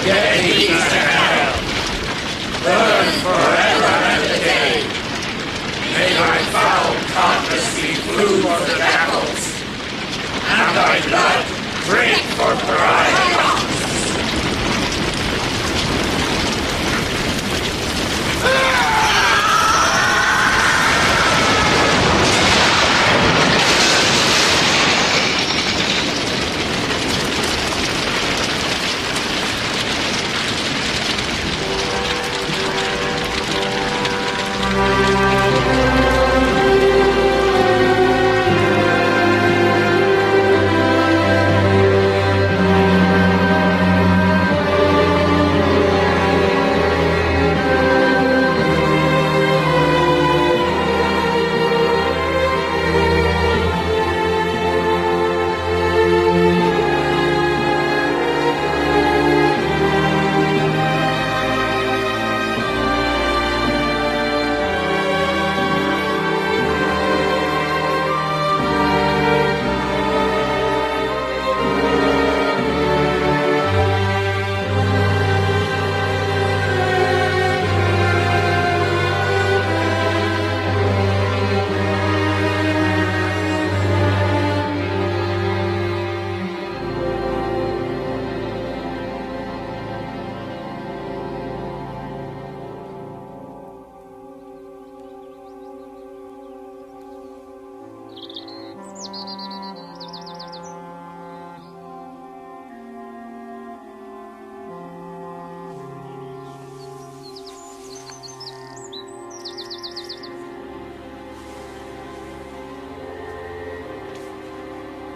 Get thee to hell! Burn forever and a day! May thy foul carcass be food for the jackals, and thy blood drink for pariahs!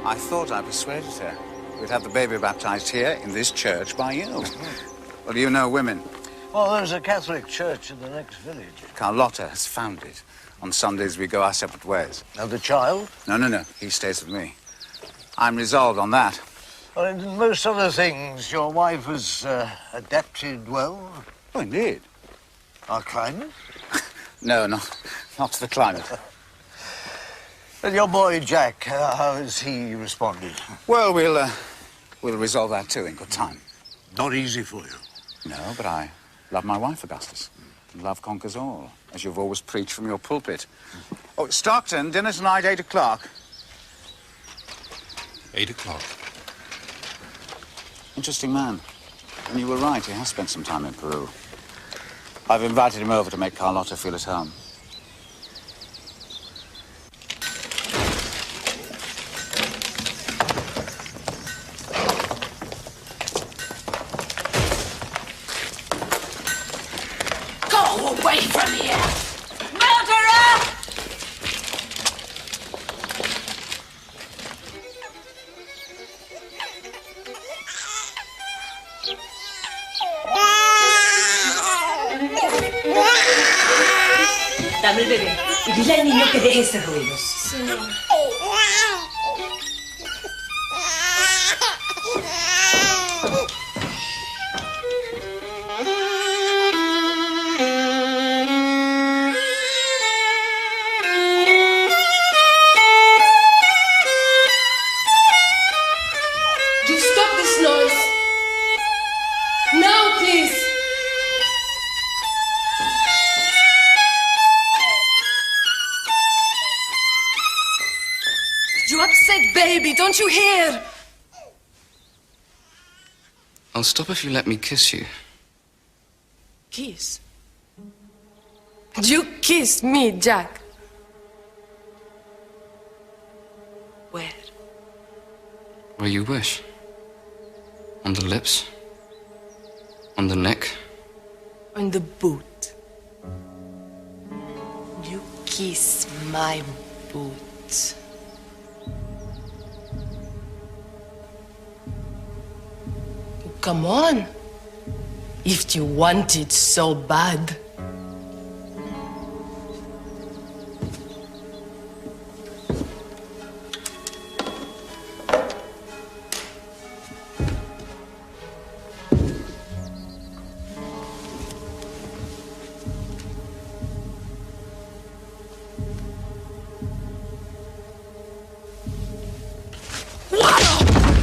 I thought I persuaded her. We'd have the baby baptized here in this church by you. Well, do you know women? Well, there's a Catholic church in the next village. Carlotta has found it. On Sundays, we go our separate ways. Now, the child? No. He stays with me. I'm resolved on that. Well, in most other things, your wife has adapted well. Oh, indeed. Our climate? No, not to the climate. And your boy, Jack, how has he responded? Well, we'll resolve that, too, in good time. Not easy for you. No, but I love my wife, Augustus. Love conquers all, as you've always preached from your pulpit. Oh, Stockton, dinner tonight, 8 o'clock. 8 o'clock. Interesting man. And you were right, he has spent some time in Peru. I've invited him over to make Carlotta feel at home. Away from here! Murderer! Dame el bebé y dile al niño que deje ese ruido. Señor. Baby, don't you hear? I'll stop if you let me kiss you. Kiss? You kissed me, Jack. Where? Where you wish. On the lips. On the neck. On the boot. You kiss my boot. Come on, if you want it so bad.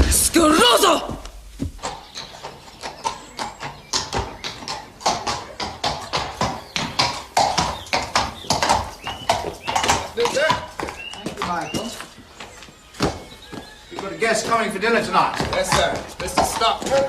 ¡Asqueroso! got a guest coming for dinner tonight. Yes, sir. Mr. Stockton.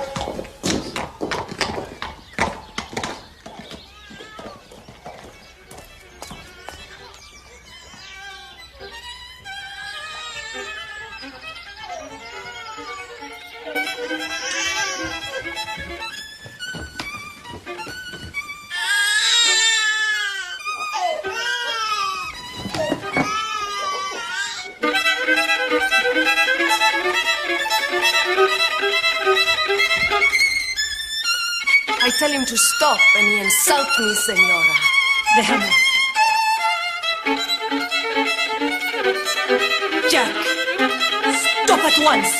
I tell him to stop and he insults me, senora. Déjame. Jack, stop at once.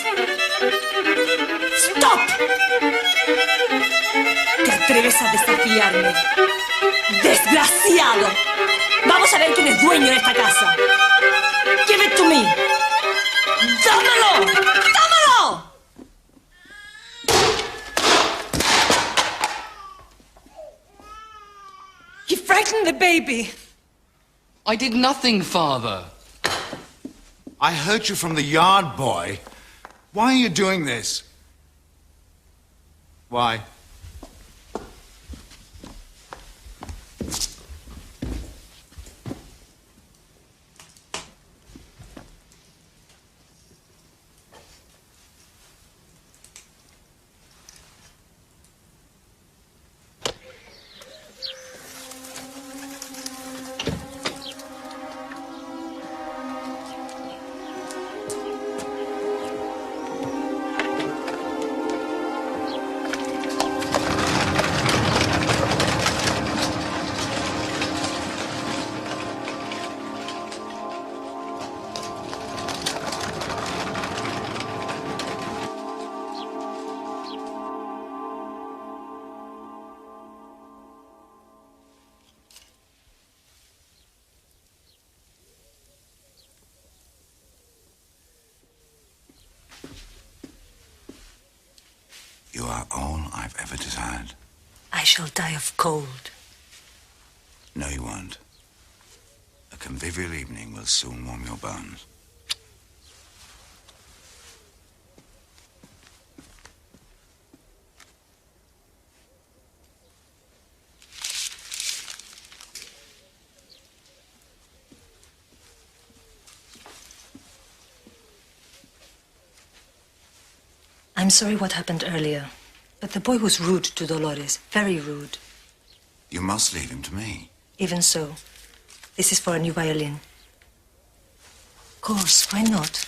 Stop. Te atreves a desafiarme. Desgraciado. Vamos a ver quién es dueño de esta casa. Give it to me. ¡Dámelo! ¡Dámelo! He frightened the baby. I did nothing, Father. I heard you from the yard boy. Why are you doing this? Why? You are all I've ever desired. I shall die of cold. No, you won't. A convivial evening will soon warm your bones. I'm sorry what happened earlier, but the boy was rude to Dolores, very rude. You must leave him to me. Even so, this is for a new violin. Of course, why not?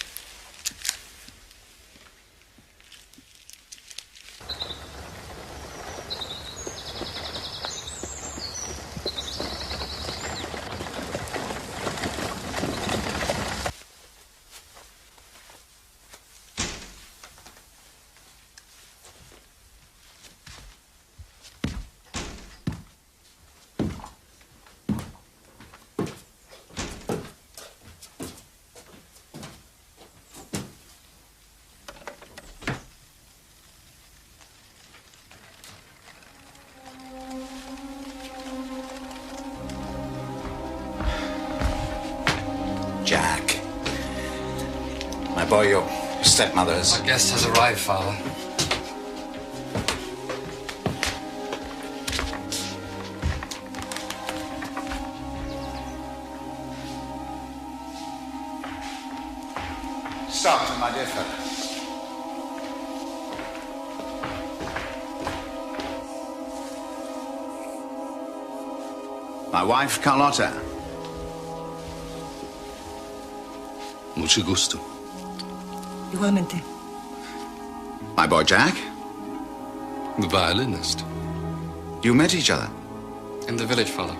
Jack. My boy, your stepmother's. My guest has arrived, Father. Stockton, my dear fellow. My wife, Carlotta. Mucho gusto. Igualmente. My boy, Jack. The violinist. You met each other. In the village, Father.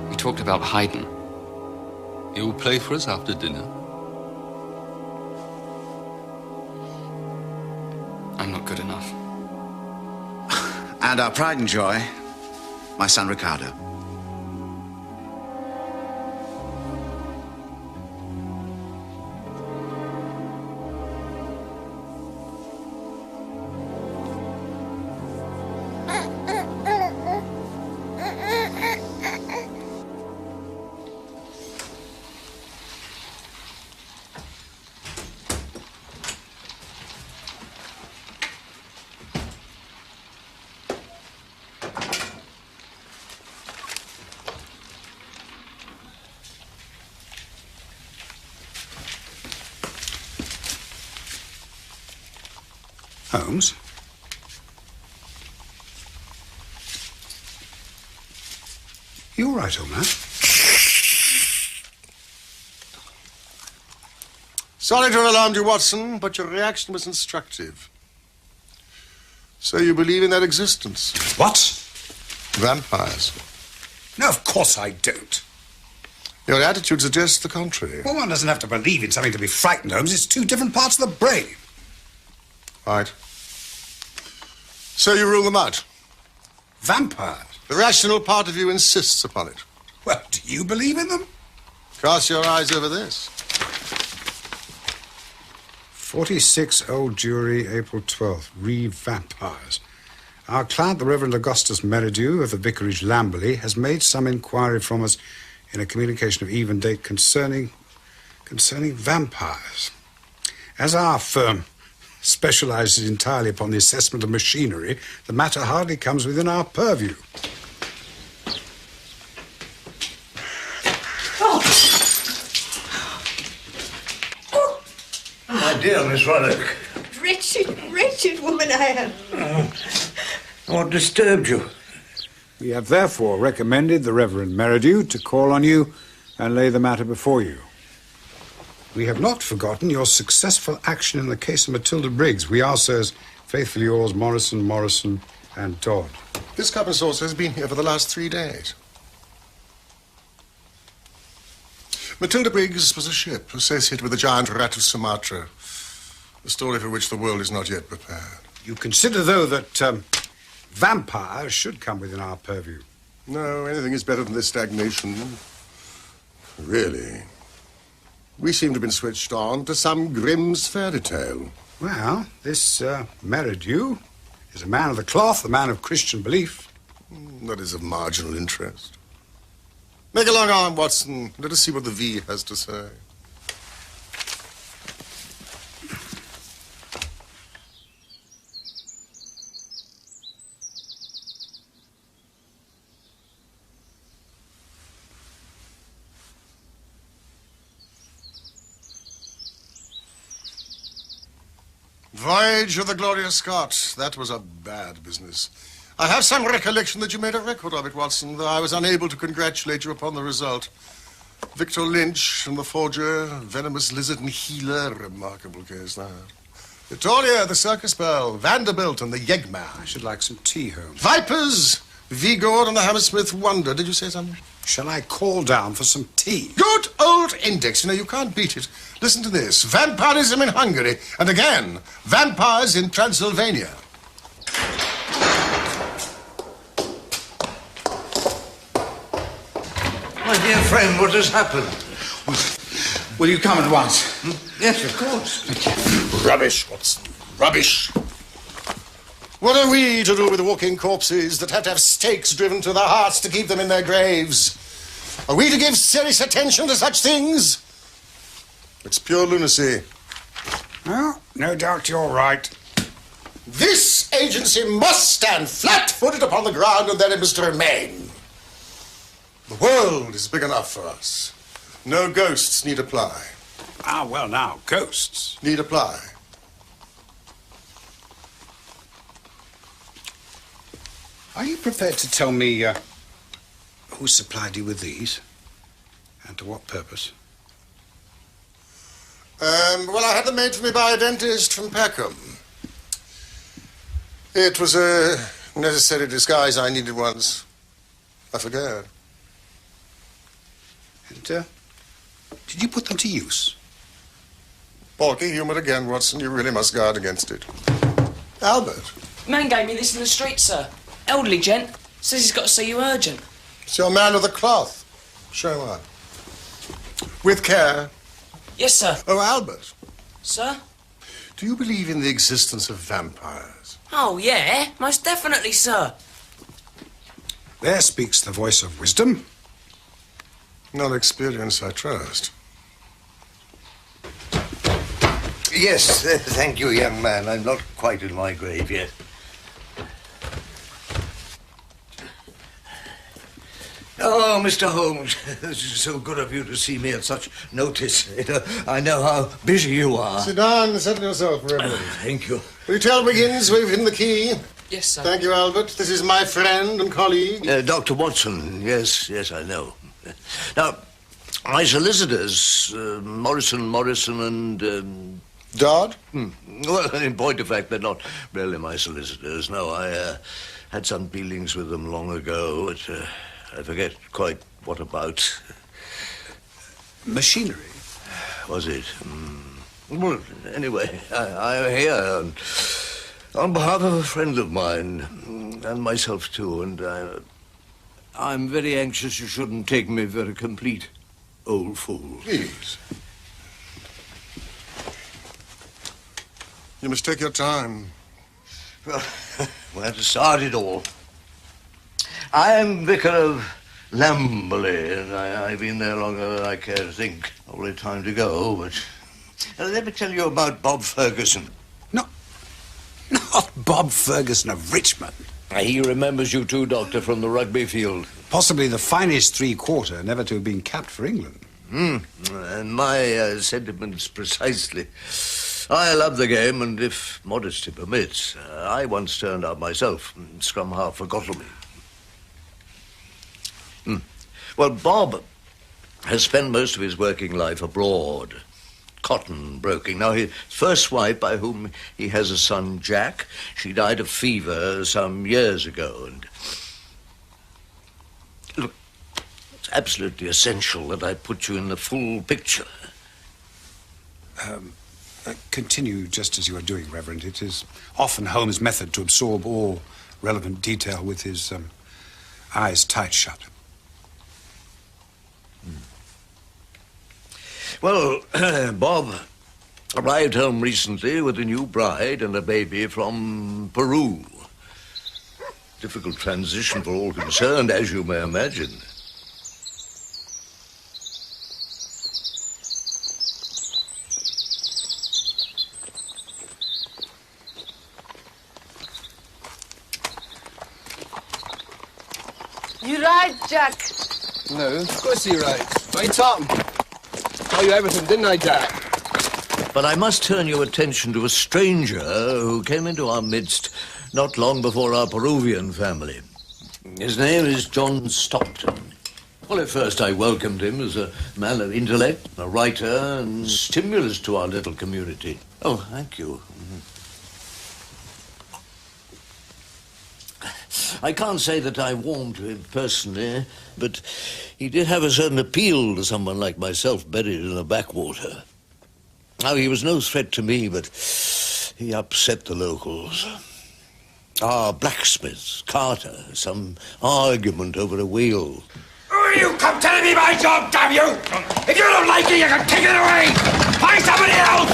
We talked about Haydn. He will play for us after dinner. I'm not good enough. And our pride and joy, my son, Ricardo. Holmes? You all right, old man? Sorry to have alarmed you, Watson, but your reaction was instructive. So you believe in their existence? What? Vampires. No, of course I don't. Your attitude suggests the contrary. Well, one doesn't have to believe in something to be frightened, Holmes. It's two different parts of the brain. Right. So you rule them out? Vampires? The rational part of you insists upon it. Well, do you believe in them? Cast your eyes over this. 46 Old Jewry, April 12th. Re-vampires. Our client, the Reverend Augustus Merridew of the Vicarage, Lamberley, has made some inquiry from us in a communication of even date concerning vampires. As our firm specializes entirely upon the assessment of machinery, the matter hardly comes within our purview. My dear Miss Roddick. Wretched woman I am. What disturbed you? We have therefore recommended the Reverend Merridew to call on you and lay the matter before you. We have not forgotten your successful action in the case of Matilda Briggs. We are, sirs, faithfully yours, Morrison, and Dodd. This cup and saucer has been here for the last 3 days. Matilda Briggs was a ship associated with the giant rat of Sumatra, a story for which the world is not yet prepared. You consider, though, that vampires should come within our purview? No, anything is better than this stagnation. Really. We seem to have been switched on to some Grimm's fairy tale. Well, this Merridew is a man of the cloth, a man of Christian belief. That is of marginal interest. Make a long arm, Watson. Let us see what the V has to say. Voyage of the Gloria Scott. That was a bad business. I have some recollection that you made a record of it, Watson, though I was unable to congratulate you upon the result. Victor Lynch and the forger, Venomous Lizard and Healer. Remarkable case, that. Victoria, the Circus Belle, Vanderbilt and the Yegman. I should like some tea, Holmes. Vipers, Vigord and the Hammersmith Wonder. Did you say something? Shall I call down for some tea? Good old index. You know, you can't beat it. Listen to this. Vampirism in Hungary. And again, vampires in Transylvania. My dear friend, what has happened? Will you come at once? Yes, of course. Rubbish, Watson. Rubbish. What are we to do with walking corpses that have to have stakes driven to their hearts to keep them in their graves? Are we to give serious attention to such things? It's pure lunacy. Well, no doubt you're right. This agency must stand flat-footed upon the ground, and there it must remain. The world is big enough for us. No ghosts need apply. Ah, well, now, ghosts. Need apply. Are you prepared to tell me who supplied you with these? And to what purpose? Well, I had them made for me by a dentist from Peckham. It was a necessary disguise I needed once. I forget. And, did you put them to use? Balky humor again, Watson. You really must guard against it. Albert. Man gave me this in the street, sir. Elderly gent. Says he's got to see you urgent. It's your man of the cloth. Show him up. With care. Yes, sir. Oh, Albert. Sir? Do you believe in the existence of vampires? Oh, yeah. Most definitely, sir. There speaks the voice of wisdom. Not experience, I trust. Yes, thank you, young man. I'm not quite in my grave yet. Oh, Mr. Holmes, this is so good of you to see me at such notice. I know how busy you are. Sit down and settle yourself, Reverend. Thank you. Will you tell Wiggins we've hidden the key? Yes, sir. Thank you, Albert. This is my friend and colleague. Dr. Watson, yes, I know. Now, my solicitors, Morrison and... Dodd? Well, in point of fact, they're not really my solicitors. No, I had some dealings with them long ago, but I forget quite what about. Machinery? Was it? Well, anyway, I'm here on behalf of a friend of mine, and myself too, and I'm very anxious you shouldn't take me for a complete old fool. Please. You must take your time. Well, where to start it all? I am Vicar of Lamberley, and I've been there longer than I care to think. Only time to go, but... let me tell you about Bob Ferguson. Not Bob Ferguson of Richmond. He remembers you too, Doctor, from the rugby field. Possibly the finest three-quarter never to have been capped for England. And my sentiments precisely. I love the game, and if modesty permits, I once turned out myself, scrum half for Godalming. Well, Bob has spent most of his working life abroad, cotton broking. Now, his first wife, by whom he has a son, Jack, she died of fever some years ago, and... Look, it's absolutely essential that I put you in the full picture. Continue just as you are doing, Reverend. It is often Holmes' method to absorb all relevant detail with his eyes tight shut. Well, Bob arrived home recently with a new bride and a baby from Peru. Difficult transition for all concerned, as you may imagine. You right, Jack? No, of course you're right. Right, Tom. Tell you everything, didn't I, Jack? But I must turn your attention to a stranger who came into our midst not long before our Peruvian family. His name is John Stockton. Well, at first I welcomed him as a man of intellect, a writer, and stimulus to our little community. Oh, thank you. I can't say that I warmed to him personally, but he did have a certain appeal to someone like myself buried in a backwater. Now, he was no threat to me, but he upset the locals. Our blacksmith, Carter, some argument over a wheel. You come telling me my job, damn you! If you don't like it, you can take it away! Find somebody else!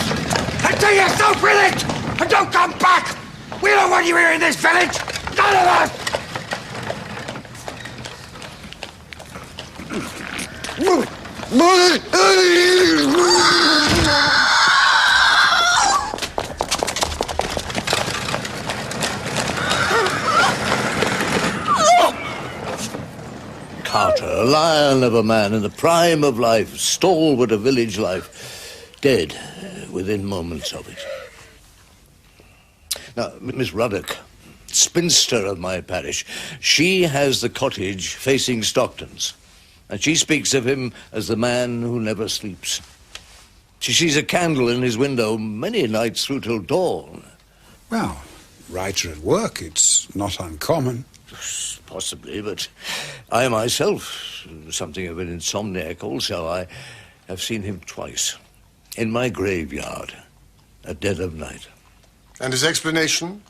And do yourself with it! And don't come back! We don't want you here in this village! None of us! Carter, a lion of a man in the prime of life, stalwart of village life, dead within moments of it. Now, Miss Ruddock, spinster of my parish, she has the cottage facing Stockton's, and she speaks of him as the man who never sleeps. She sees a candle in his window many nights through till dawn. Well, writer at work, it's not uncommon. Possibly, but I myself, something of an insomniac also, I have seen him twice, in my graveyard, at dead of night. And his explanation?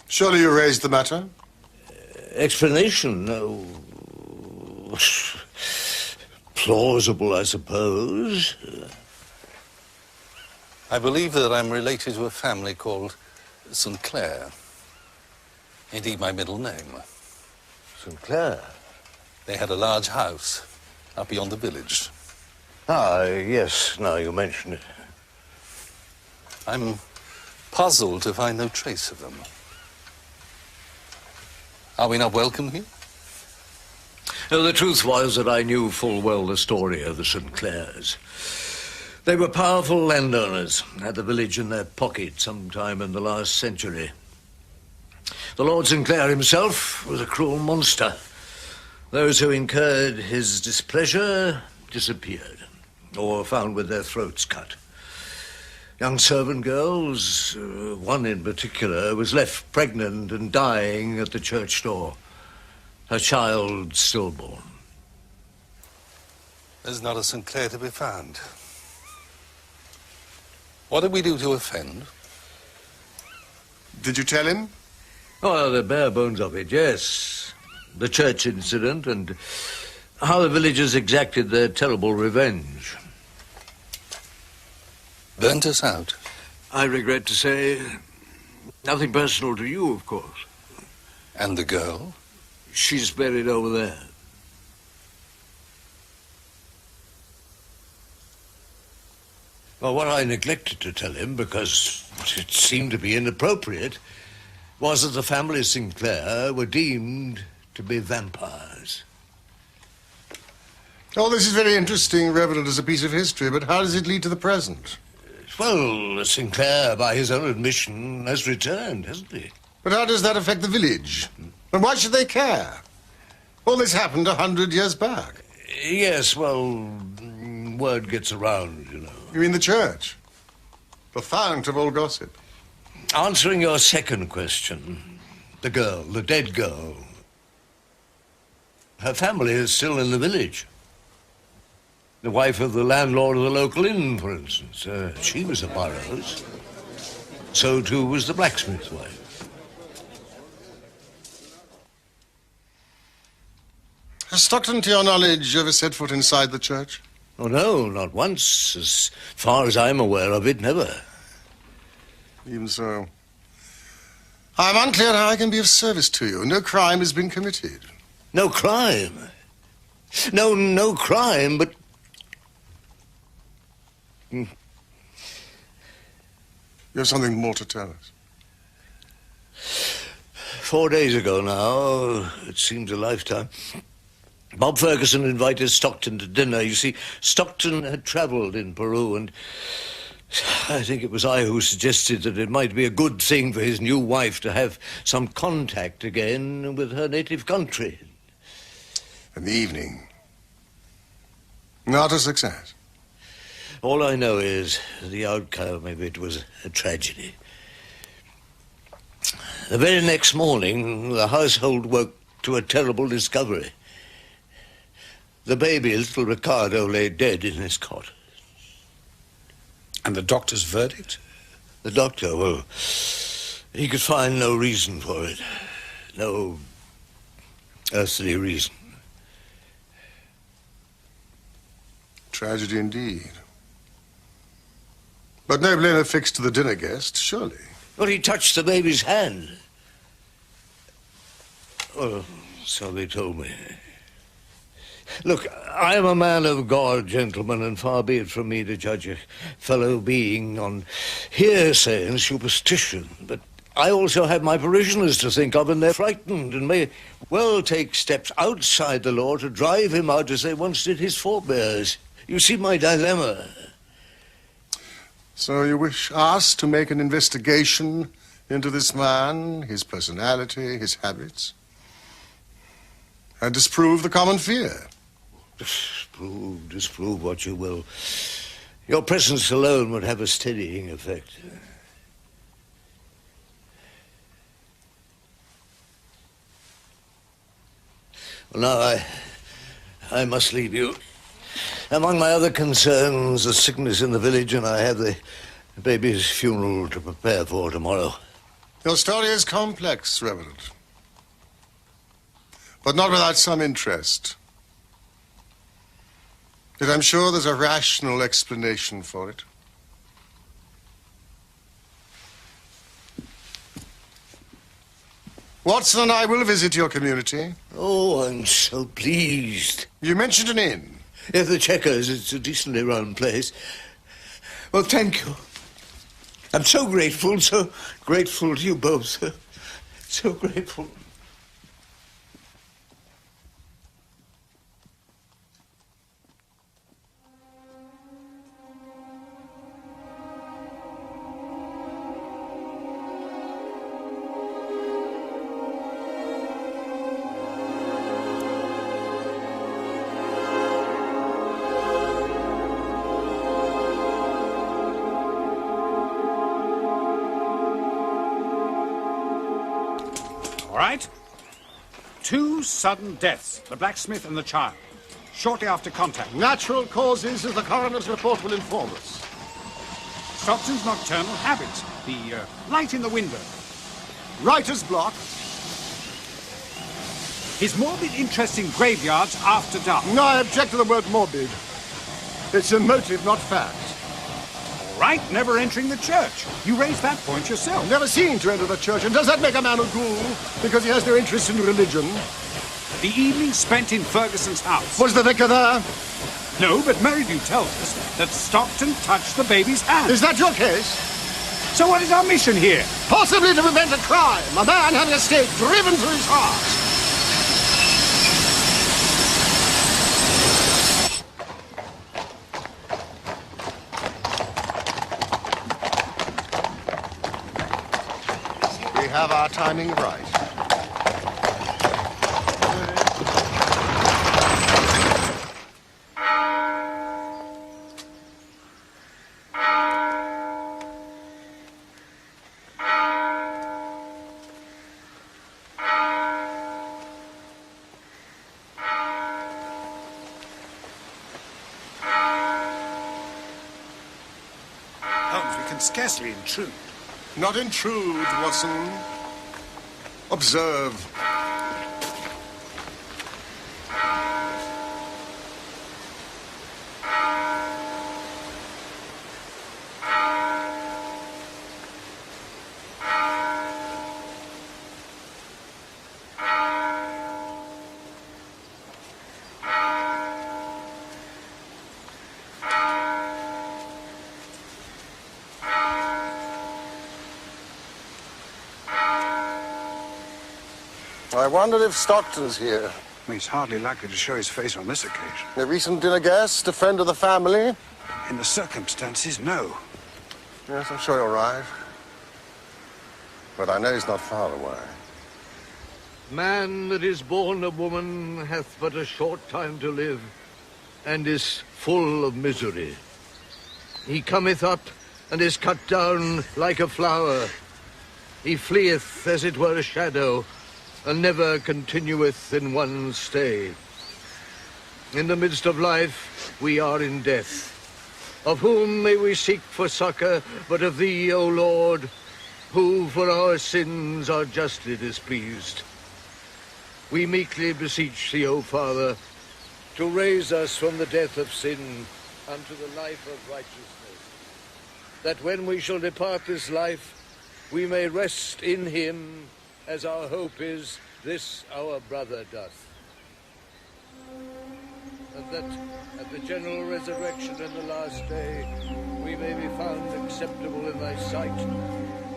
Surely you raised the matter? Explanation? No. Plausible, I suppose. I believe that I'm related to a family called St. Clair. Indeed, my middle name. St. Clair? They had a large house up beyond the village. Ah, yes, now you mention it. I'm puzzled to find no trace of them. Are we not welcome here? No, the truth was that I knew full well the story of the St. Clairs. They were powerful landowners, had the village in their pocket sometime in the last century. The Lord St. Clair himself was a cruel monster. Those who incurred his displeasure disappeared, or found with their throats cut. Young servant girls, one in particular, was left pregnant and dying at the church door. Her child stillborn. There's not a St. Clair to be found. What did we do to offend? Did you tell him? Oh, the bare bones of it, yes. The church incident and how the villagers exacted their terrible revenge. Burnt us out? I regret to say, nothing personal to you, of course. And the girl? She's buried over there. Well, what I neglected to tell him, because it seemed to be inappropriate, was that the family St. Clair were deemed to be vampires. Oh, this is very interesting, Reverend, as a piece of history, but how does it lead to the present? Well, St. Clair, by his own admission, has returned, hasn't he? But how does that affect the village? And why should they care? All this happened 100 years back. Yes, well, word gets around, you know. You mean the church? The fount of all gossip. Answering your second question, the girl, the dead girl, her family is still in the village. The wife of the landlord of the local inn, for instance. She was a Burrows. So, too, was the blacksmith's wife. Has Stockton, to your knowledge, ever set foot inside the church? Oh, no, not once. As far as I'm aware of it, never. Even so. I'm unclear how I can be of service to you. No crime has been committed. No crime? No crime, but... You have something more to tell us. 4 days ago now, it seems a lifetime, Bob Ferguson invited Stockton to dinner. You see, Stockton had travelled in Peru, and I think it was I who suggested that it might be a good thing for his new wife to have some contact again with her native country. In the evening. Not a success. All I know is the outcome of it was a tragedy. The very next morning, the household woke to a terrible discovery. The baby, little Ricardo, lay dead in his cot. And the doctor's verdict? The doctor, well, he could find no reason for it. No earthly reason. Tragedy indeed. But no blame affixed to the dinner guest, surely. Well, he touched the baby's hand. Well, so they told me. Look, I am a man of God, gentlemen, and far be it from me to judge a fellow being on hearsay and superstition. But I also have my parishioners to think of, and they're frightened and may well take steps outside the law to drive him out as they once did his forebears. You see my dilemma. So you wish us to make an investigation into this man, his personality, his habits, and disprove the common fear? Disprove what you will. Your presence alone would have a steadying effect. Well, now I must leave you. Among my other concerns, the sickness in the village, and I have the baby's funeral to prepare for tomorrow. Your story is complex, Reverend, but not without some interest. Yet I'm sure there's a rational explanation for it. Watson and I will visit your community. Oh, I'm so pleased. You mentioned an inn. Yes, the Checkers. It's a decently run place. Well, thank you. I'm so grateful to you both, sir. So grateful. right? 2 sudden deaths, the blacksmith and the child, shortly after contact. Natural causes, as the coroner's report will inform us. Stockton's nocturnal habits, the light in the window. Writer's block. His morbid interest in graveyards after dark. No, I object to the word morbid. It's a motive, not fact. All right, never entering the church. You raised that point yourself. Never seen to enter the church, and does that make a man a ghoul because he has no interest in religion? The evening spent in Ferguson's house. Was the vicar there? No, but Merridew tells us that Stockton touched the baby's hand. Is that your case? So what is our mission here? Possibly to prevent a crime. A man having a stake driven through his heart. We have our timing right. Holmes, we can scarcely intrude. Not intrude, Watson. Observe. I wonder if Stockton's here. He's hardly likely to show his face on this occasion. A recent dinner guest, a friend of the family? In the circumstances, no. Yes, I'm sure you're right. But I know he's not far away. Man that is born of woman hath but a short time to live, and is full of misery. He cometh up, and is cut down like a flower. He fleeth as it were a shadow, and never continueth in one stay. In the midst of life, we are in death. Of whom may we seek for succor, but of thee, O Lord, who for our sins are justly displeased. We meekly beseech thee, O Father, to raise us from the death of sin unto the life of righteousness, that when we shall depart this life, we may rest in him, as our hope is, this our brother doth. And that at the general resurrection in the last day, we may be found acceptable in thy sight,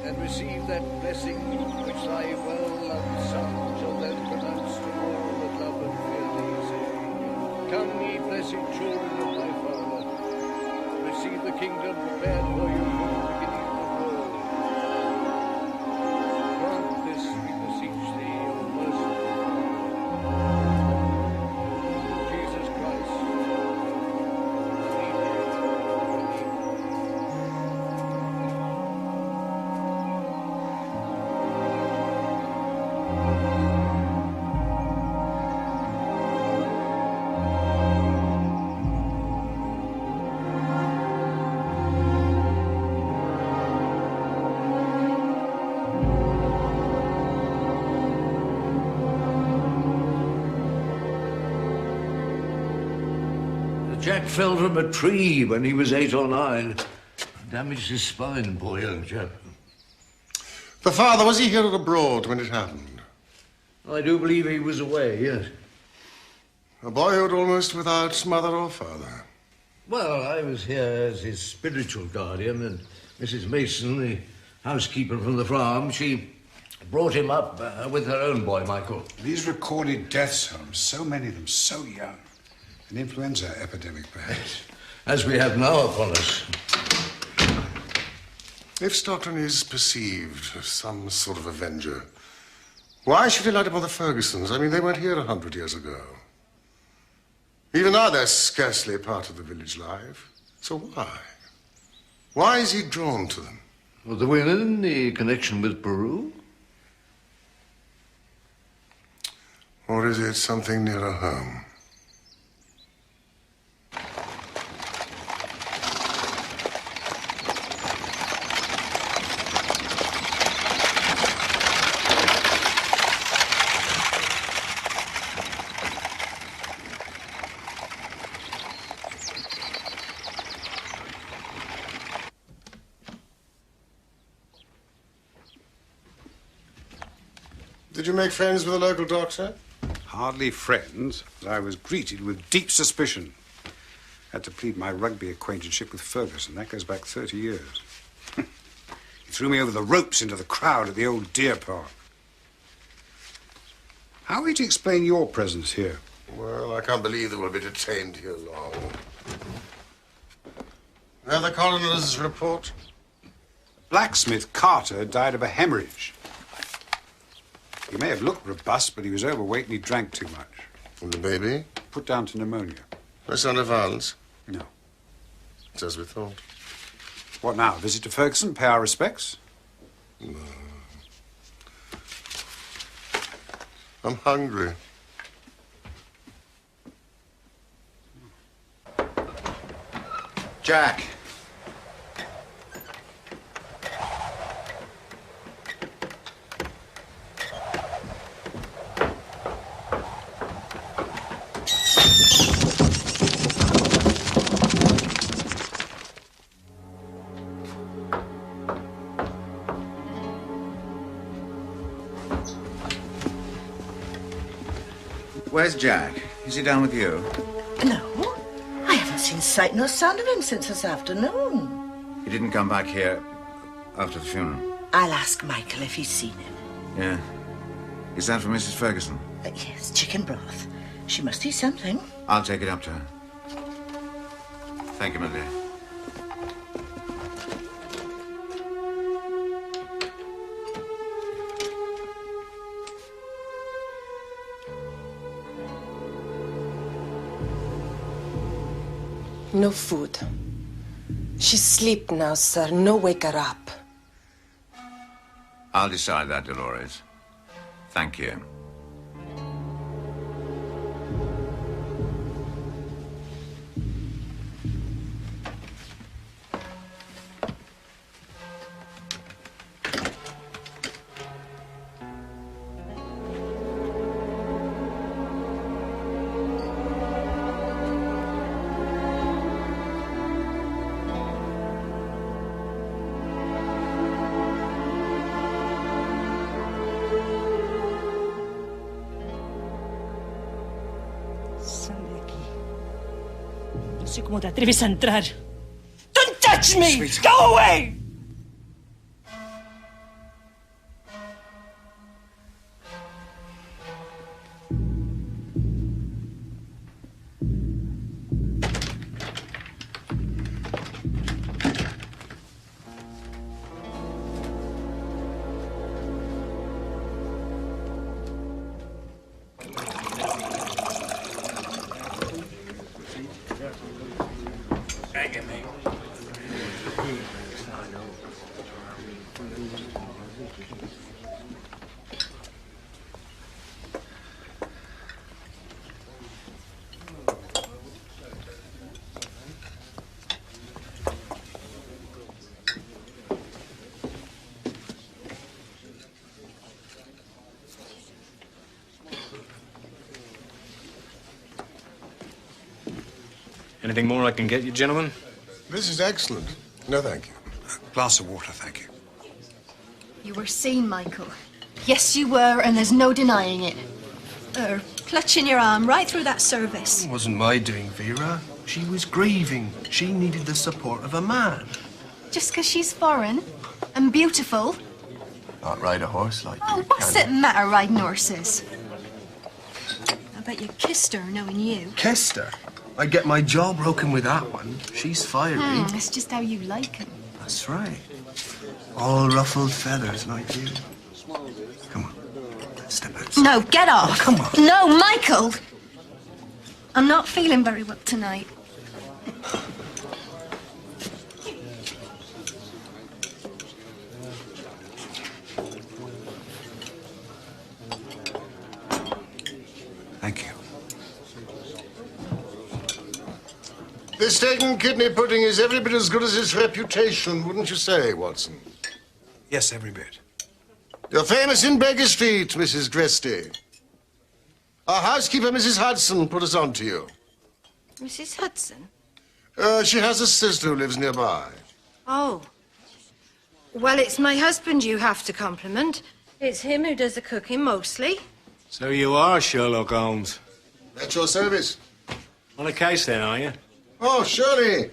and receive that blessing which thy well-loved Son shall then pronounce to all that love and fear thee, saying, Come, ye blessed children of my Father, receive the kingdom prepared for you from the beginning of the world. Grant this, we beseech thee, O merciful Father. Jesus Christ. Jack fell from a tree when he was 8 or 9. Damaged his spine, poor young chap. The father, was he here or abroad when it happened? I do believe he was away, yes. A boyhood almost without mother or father. Well, I was here as his spiritual guardian, and Mrs. Mason, the housekeeper from the farm, she brought him up with her own boy, Michael. These recorded deaths, Holmes, so many of them so young. An influenza epidemic, perhaps. As we have now upon us. If Stockton is perceived as some sort of avenger, why should he light upon the Fergusons? I mean, they weren't here 100 years ago. Even now, they're scarcely a part of the village life. So why? Why is he drawn to them? Well, the women, the connection with Peru. Or is it something nearer home? Did you make friends with the local doctor? Hardly friends. I was greeted with deep suspicion. Had to plead my rugby acquaintanceship with Ferguson. That goes back 30 years. He threw me over the ropes into the crowd at the old deer park. How are we to explain your presence here? Well, I can't believe that we'll be detained here long. Now the coroner's report. Blacksmith Carter died of a hemorrhage. He may have looked robust, but he was overweight and he drank too much. And the baby? Put down to pneumonia. No sign of violence? No. It's as we thought. What now? Visit to Ferguson? Pay our respects? No. I'm hungry. Jack. Where's Jack? Is he down with you? No, I haven't seen sight nor sound of him since this afternoon. He didn't come back here after the funeral? I'll ask Michael if he's seen him. Yeah. Is that for Mrs. Ferguson? Yes, chicken broth. She must eat something. I'll take it up to her. Thank you, my dear. No food. She's asleep now, sir. No wake her up. I'll decide that, Dolores. Thank you. No sé cómo te atreves a entrar. Don't touch me! Sweetheart. Go away! Anything more I can get you, gentlemen? This is excellent. No, thank you. A glass of water, thank you. You were seen, Michael. Yes, you were, and there's no denying it. Clutching your arm right through that service. It wasn't my doing, Vera. She was grieving. She needed the support of a man. Just 'cause she's foreign and beautiful. Not ride a horse like Oh, you, what's can it matter riding horses? I bet you kissed her knowing you. Kissed her. I'd get my jaw broken with that one. She's fiery. It's just how you like him. That's right. All ruffled feathers like you. Come on. Step out. No, get off. Oh, come on. No, Michael. I'm not feeling very well tonight. Thank you. This Staten kidney pudding is every bit as good as its reputation, wouldn't you say, Watson? Yes, every bit. You're famous in Baker Street, Mrs. Gresty. Our housekeeper, Mrs. Hudson, put us on to you. Mrs. Hudson? She has a sister who lives nearby. Oh. Well, it's my husband you have to compliment. It's him who does the cooking mostly. So you are Sherlock Holmes. At your service. On a case then, are you? Oh, surely.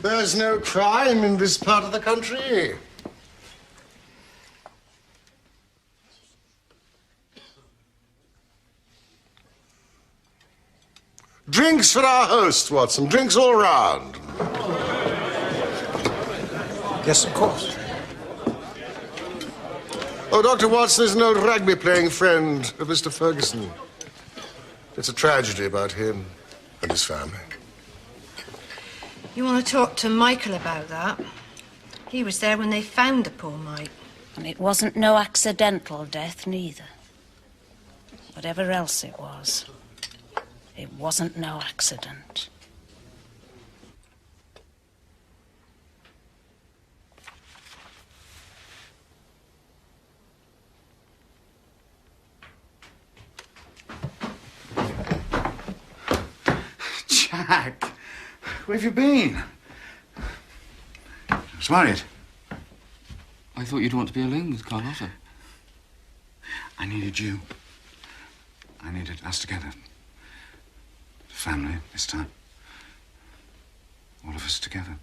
There's no crime in this part of the country. Drinks for our host, Watson. Drinks all round. Yes, of course. Oh, Dr. Watson is an old rugby-playing friend of Mr. Ferguson. It's a tragedy about him and his family. You want to talk to Michael about that? He was there when they found the poor mite. And it wasn't no accidental death, neither. Whatever else it was, it wasn't no accident. Jack, where have you been? I was worried. I thought you'd want to be alone with Carlotta. I needed you. I needed us together. Family, this time. All of us together.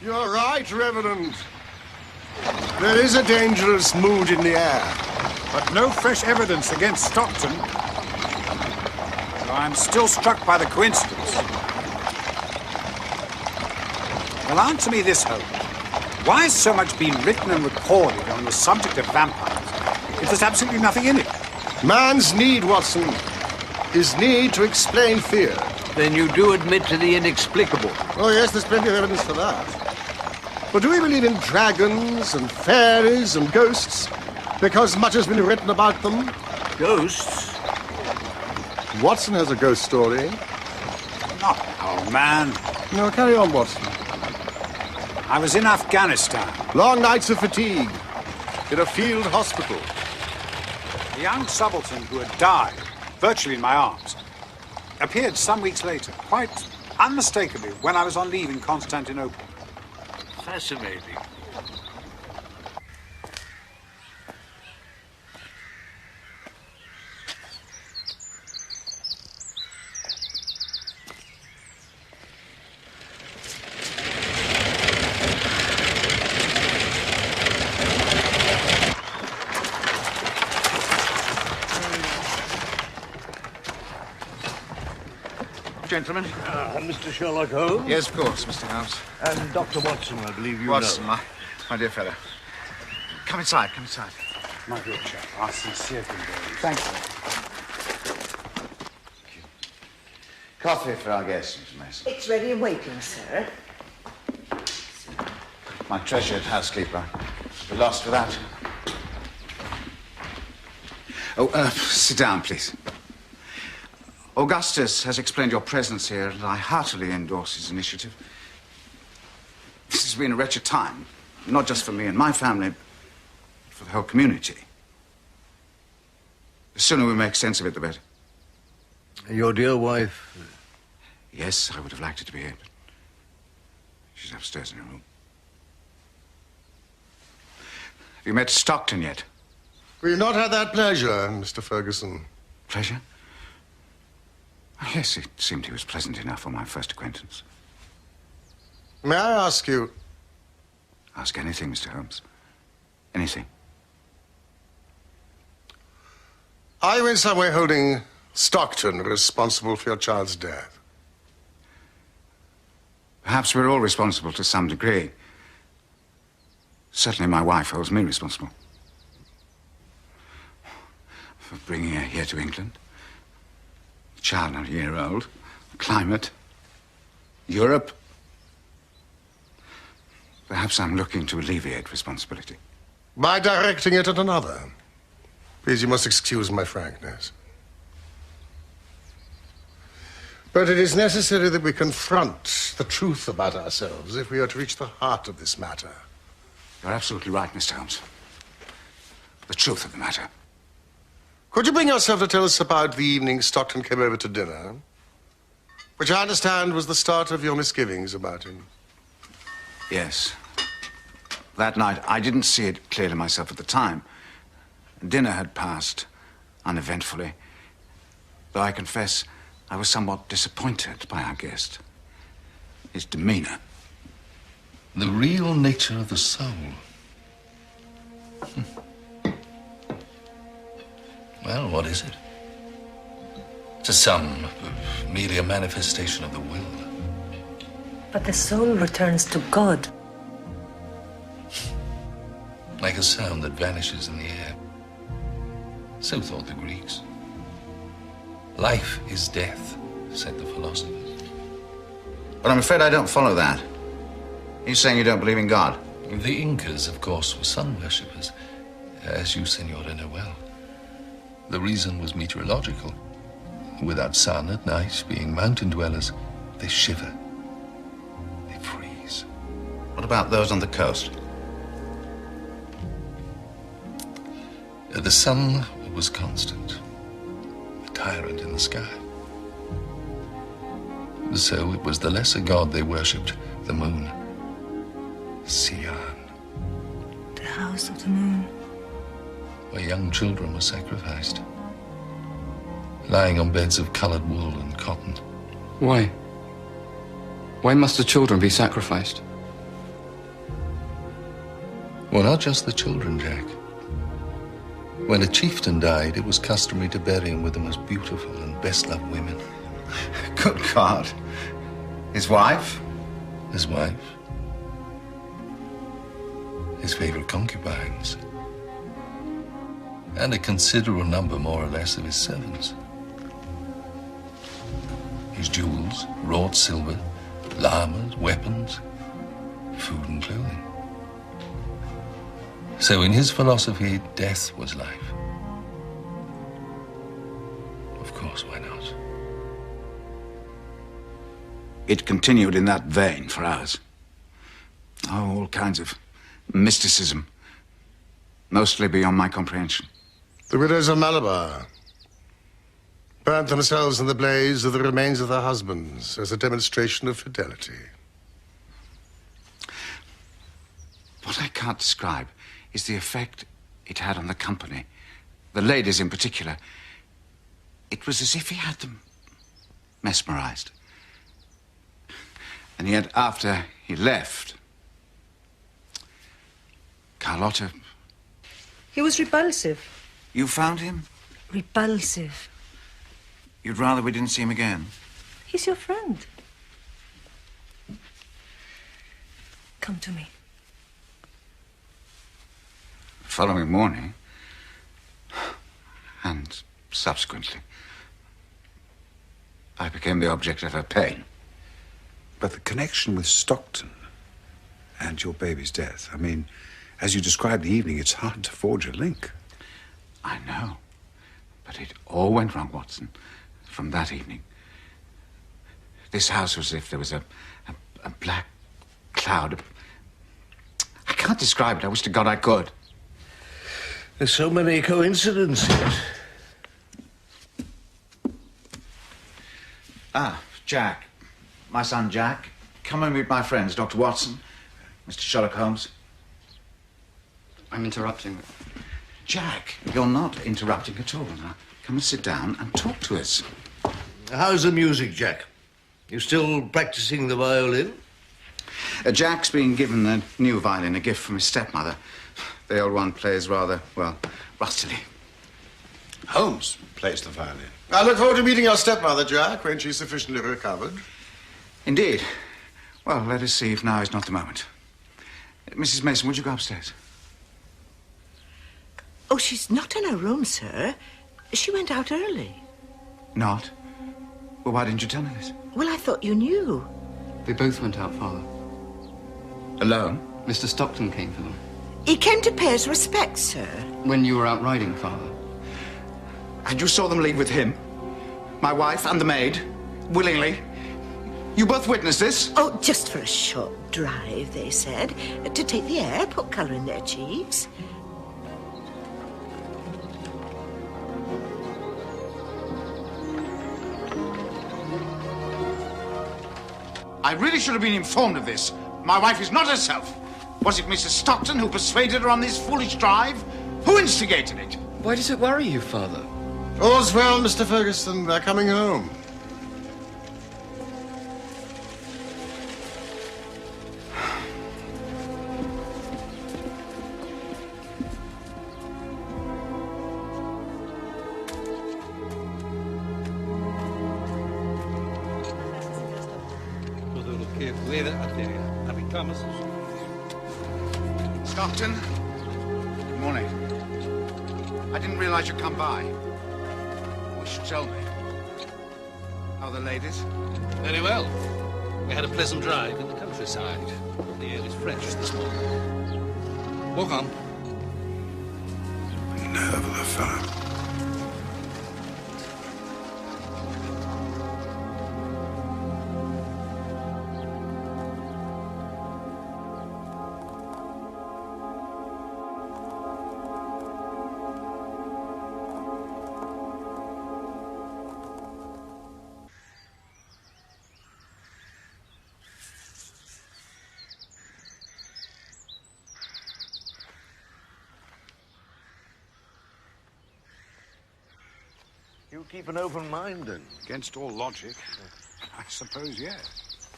You're right, Reverend. There is a dangerous mood in the air. But no fresh evidence against Stockton. So I'm still struck by the coincidence. Well, answer me this, Holmes. Why has so much been written and recorded on the subject of vampires if there's absolutely nothing in it? Man's need, Watson, is need to explain fear. Then you do admit to the inexplicable. Oh, yes, there's plenty of evidence for that. But do we believe in dragons and fairies and ghosts because much has been written about them? Ghosts? Watson has a ghost story. Not old man. No, carry on, Watson. I was in Afghanistan. Long nights of fatigue in a field hospital. A young subaltern who had died, virtually in my arms, appeared some weeks later, quite unmistakably, when I was on leave in Constantinople. Fascinating. Gentlemen. Mr. Sherlock Holmes? Yes, of course, Mr. Holmes. And Dr. Watson, I believe you Watson, know. my dear fellow. Come inside, come inside. My good chap, our sincere condolences. Thank you. Coffee for our guests, Mr. Mason. It's ready and waiting, sir. My treasured housekeeper. Be lost without. Oh, sit down, please. Augustus has explained your presence here, and I heartily endorse his initiative. This has been a wretched time, not just for me and my family, but for the whole community. The sooner we make sense of it, the better. Your dear wife? Yes, I would have liked her to be here, but she's upstairs in her room. you met Stockton yet? We've not had that pleasure, Mr. Ferguson. Pleasure? Yes, it seemed he was pleasant enough on my first acquaintance. May I ask you... Ask anything, Mr. Holmes. Anything. Are you in some way holding Stockton responsible for your child's death? Perhaps we're all responsible to some degree. Certainly my wife holds me responsible. For bringing her here to England. A child not a year old. Climate. Europe. Perhaps I'm looking to alleviate responsibility. By directing it at another. Please, you must excuse my frankness. But it is necessary that we confront the truth about ourselves if we are to reach the heart of this matter. You're absolutely right, Mr. Holmes. The truth of the matter. Could you bring yourself to tell us about the evening Stockton came over to dinner? Which I understand was the start of your misgivings about him. Yes. That night, I didn't see it clearly myself at the time. Dinner had passed uneventfully, though I confess I was somewhat disappointed by our guest. His demeanor. The real nature of the soul. Well, what is it? To some, merely a manifestation of the will. But the soul returns to God. Like a sound that vanishes in the air. So thought the Greeks. Life is death, said the philosophers. But I'm afraid I don't follow that. You're saying you don't believe in God? The Incas, of course, were sun worshippers, as you, Senora, know well. The reason was meteorological. Without sun at night, being mountain dwellers, they shiver. They freeze. What about those on the coast? The sun was constant, a tyrant in the sky. So it was the lesser god they worshipped, the moon, Sion. The house of the moon. Where young children were sacrificed, lying on beds of colored wool and cotton. Why? Why must the children be sacrificed? Well, not just the children, Jack. When a chieftain died, it was customary to bury him with the most beautiful and best-loved women. Good God. His wife? His wife. His favorite concubines. And a considerable number, more or less, of his servants. His jewels, wrought silver, llamas, weapons, food and clothing. So in his philosophy, death was life. Of course, why not? It continued in that vein for hours. Oh, all kinds of mysticism. Mostly beyond my comprehension. The widows of Malabar burnt themselves in the blaze of the remains of their husbands as a demonstration of fidelity. What I can't describe is the effect it had on the company, the ladies in particular. It was as if he had them mesmerized. And yet, after he left, Carlotta... He was repulsive. You found him? Repulsive. You'd rather we didn't see him again? He's your friend. Come to me. The following morning, and subsequently, I became the object of her pain. But the connection with Stockton and your baby's death, I mean, as you described the evening, it's hard to forge a link. I know. But it all went wrong, Watson, from that evening. This house was as if there was a black cloud. I can't describe it. I wish to God I could. There's so many coincidences. Ah, Jack. My son, Jack. Come and meet my friends, Dr. Watson, Mr. Sherlock Holmes. I'm interrupting. Jack, you're not interrupting at all. Now, come and sit down and talk to us. How's the music, Jack? You still practicing the violin? Jack's been given the new violin, a gift from his stepmother. The old one plays rather, well, rustily. Holmes plays the violin. I look forward to meeting your stepmother, Jack, when she's sufficiently recovered. Indeed. Well, let us see if now is not the moment. Mrs. Mason, would you go upstairs? Oh, she's not in her room, sir. She went out early. Not? Well, why didn't you tell me this? Well, I thought you knew. They both went out, Father. Alone? Mr. Stockton came for them. He came to pay his respects, sir. When you were out riding, Father. And you saw them leave with him? My wife and the maid? Willingly? You both witnessed this? Oh, just for a short drive, they said. To take the air, put colour in their cheeks. I really should have been informed of this. My wife is not herself. Was it Mrs. Stockton who persuaded her on this foolish drive? Who instigated it? Why does it worry you, Father? All's well, Mr. Ferguson. They're coming home. Stockton? Good morning. I didn't realize you'd come by. You should tell me. How are the ladies? Very well. We had a pleasant drive in the countryside. The air is fresh this morning. Walk on. The nerve of the fellow. You keep an open mind, then? Against all logic, I suppose, yes.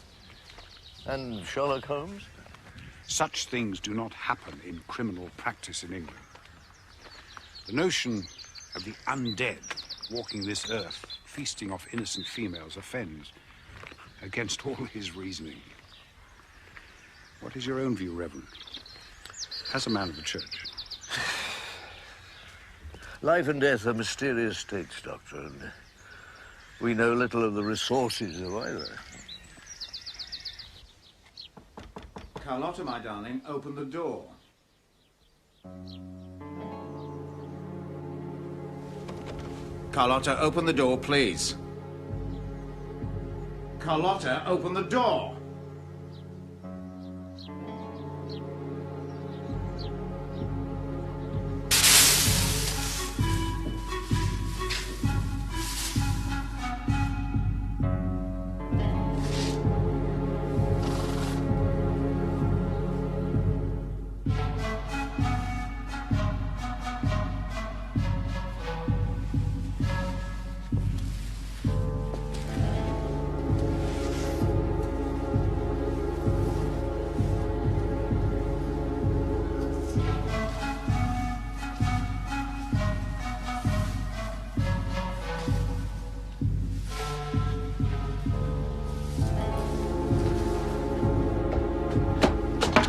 And Sherlock Holmes? Such things do not happen in criminal practice in England. The notion of the undead walking this earth, feasting off innocent females, offends against all his reasoning. What is your own view, Reverend? As a man of the church. Life and death are mysterious states, Doctor, and we know little of the resources of either. Carlotta, my darling, open the door. Carlotta, open the door, please. Carlotta, open the door.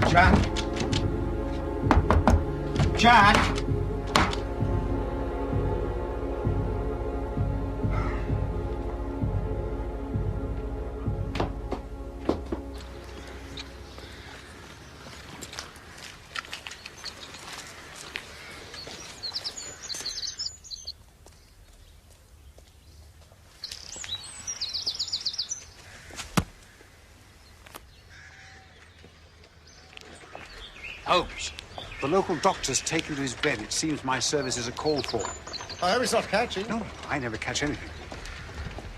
Jack? Jack? Holmes, the local doctor's taken to his bed. It seems my services are called for. I hope he's not catching. No, I never catch anything.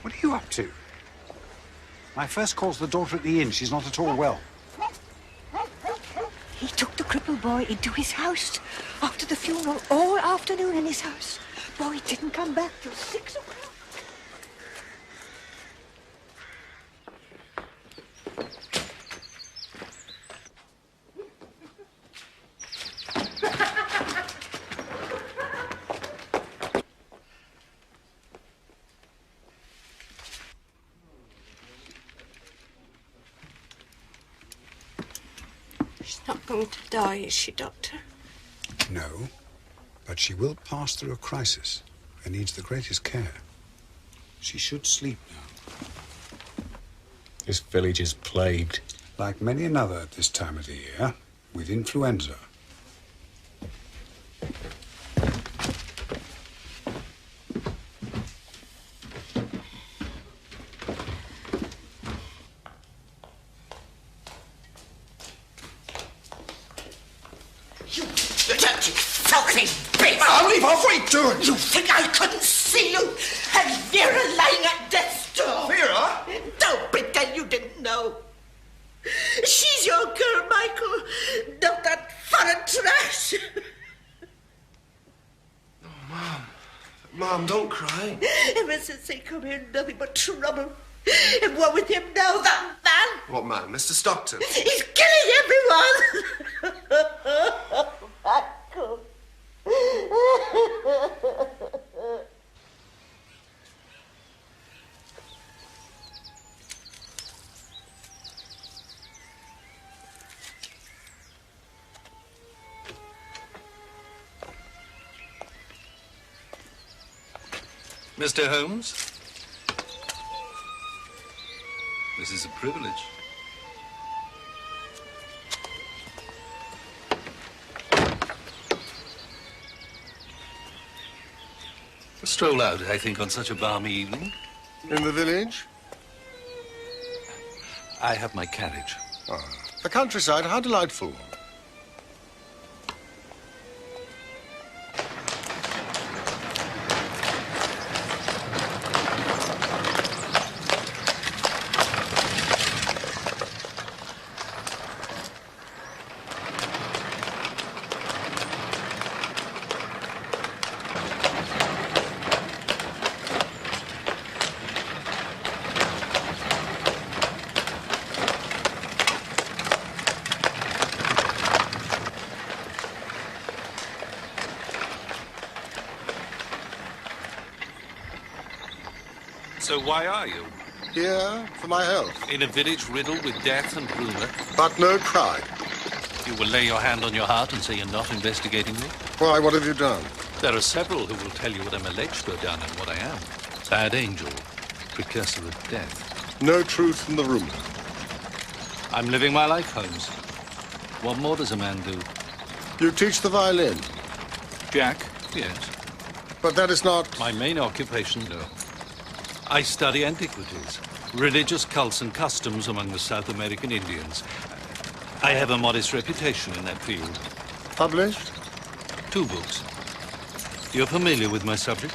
What are you up to? My first call's the daughter at the inn. She's not at all well. He took the crippled boy into his house after the funeral, all afternoon in his house. Boy didn't come back till 6 o'clock. She's not going to die, is she, Doctor? No, but she will pass through a crisis and needs the greatest care. She should sleep now. This village is plagued. Like many another at this time of the year, with influenza. You dirty, filthy beast! I'll leave off. What are you doing? You think I couldn't see you? And Vera lying at death's door. Vera? Don't pretend you didn't know. She's your girl, Michael, not that foreign trash. Mom, don't cry. Ever since they come here, nothing but trouble. And what with him now, that man? What man? Mr. Stockton? He's killing everyone. Michael. Mr. Holmes? This is a privilege. A stroll out, I think, on such a balmy evening. In the village? I have my carriage. Ah, the countryside, how delightful. So why are you? Here, for my health. In a village riddled with death and rumor? But no crime. You will lay your hand on your heart and say you're not investigating me? Why, what have you done? There are several who will tell you what I'm alleged to have done and what I am. Bad angel, precursor of death. No truth in the rumor. I'm living my life, Holmes. What more does a man do? You teach the violin? Jack? Yes. But that is not... My main occupation, no. I study antiquities, religious cults and customs among the South American Indians. I have a modest reputation in that field. Published? 2 books. You're familiar with my subject?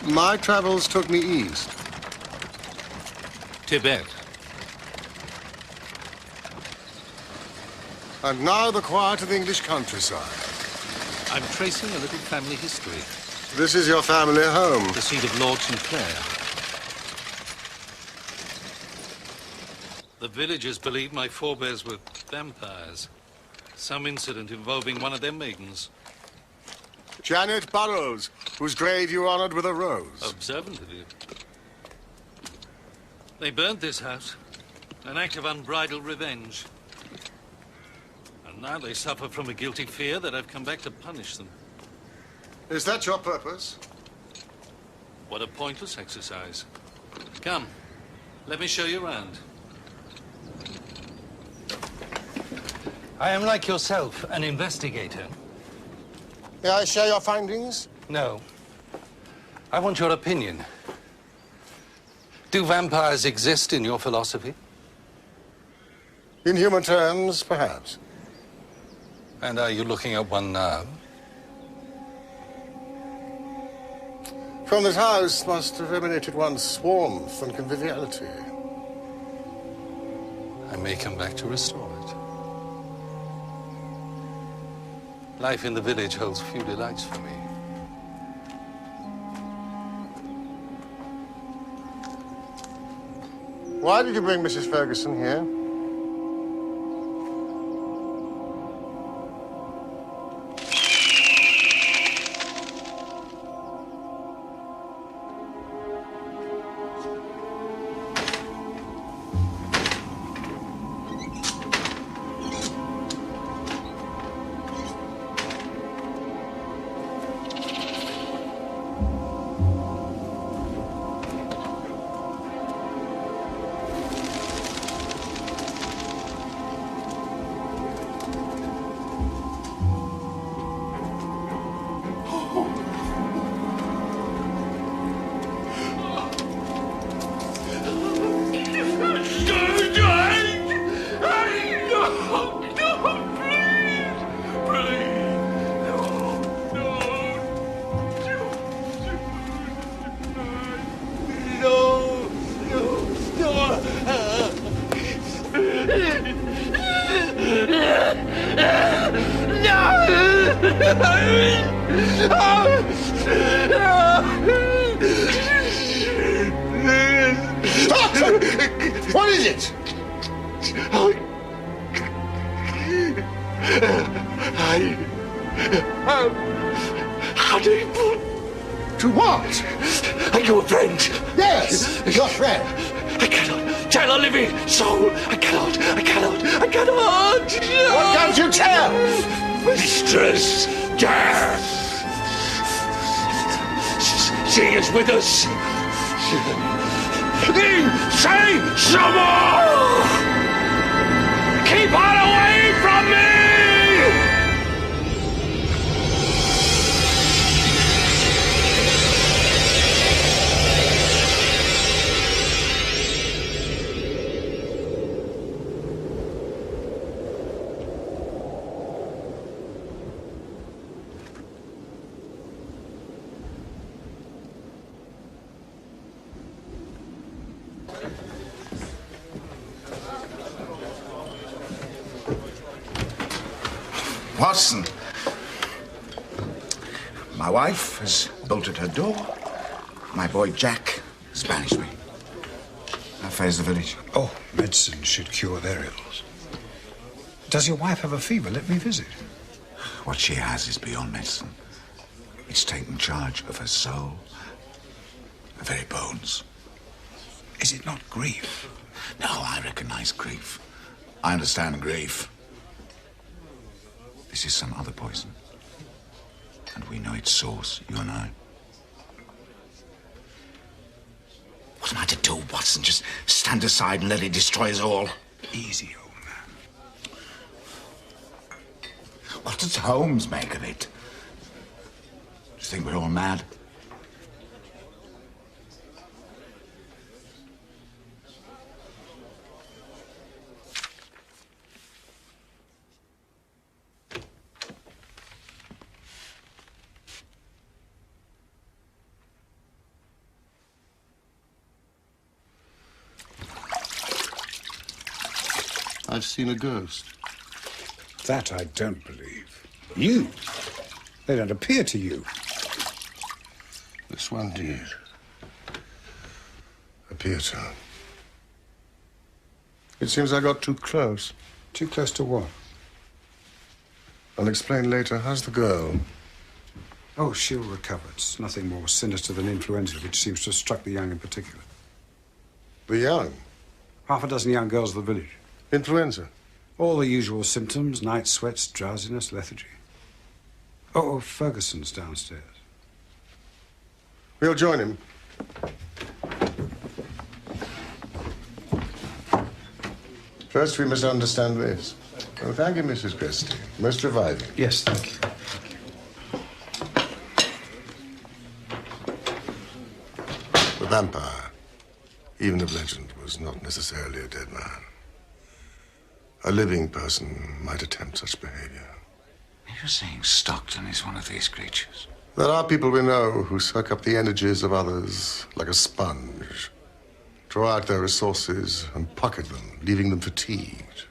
My travels took me east. Tibet. And now the quiet of the English countryside. I'm tracing a little family history. This is your family home. The seat of Lord St. Clair. The villagers believe my forebears were vampires. Some incident involving one of their maidens. Janet Burrows, whose grave you honored with a rose. Observant of you. They burnt this house. An act of unbridled revenge. And now they suffer from a guilty fear that I've come back to punish them. Is that your purpose? What a pointless exercise. Come, let me show you around. I am like yourself, an investigator. May I share your findings? No. I want your opinion. Do vampires exist in your philosophy? In human terms, perhaps. And are you looking at one now? From this house must have emanated one's warmth and conviviality. I may come back to restore it. Life in the village holds few delights for me. Why did you bring Mrs. Ferguson here? What is it? I'm unable. To what? Your friend. Yes, your friend. I cannot tell a living soul. I cannot. What can't you tell? Mistress Death. She is with us. Say some more! Keep her away from me! Watson, my wife has bolted her door. My boy Jack has banished me. How fares the village? Oh, medicine should cure their ills. Does your wife have a fever? Let me visit. What she has is beyond medicine. It's taken charge of her soul, her very bones. Is it not grief? No, I recognize grief. I understand grief. This is some other poison. And we know its source, you and I. What am I to do, Watson? Just stand aside and let it destroy us all? Easy, old man. What does Holmes make of it? Do you think we're all mad? I've seen a ghost. That I don't believe. You? They don't appear to you. This one did. Appear to. It seems I got too close. Too close to what? I'll explain later. How's the girl? Oh, she'll recover. It's nothing more sinister than influenza, which seems to have struck the young in particular. The young? Half a dozen young girls of the village. Influenza? All the usual symptoms: night sweats, drowsiness, lethargy. Oh, Ferguson's downstairs. We'll join him. First, we must understand this. Oh, thank you, Mrs. Christie. Most reviving. Yes, thank you. The vampire, even of legend, was not necessarily a dead man. A living person might attempt such behavior. You're saying Stockton is one of these creatures? There are people we know who suck up the energies of others like a sponge, draw out their resources and pocket them, leaving them fatigued,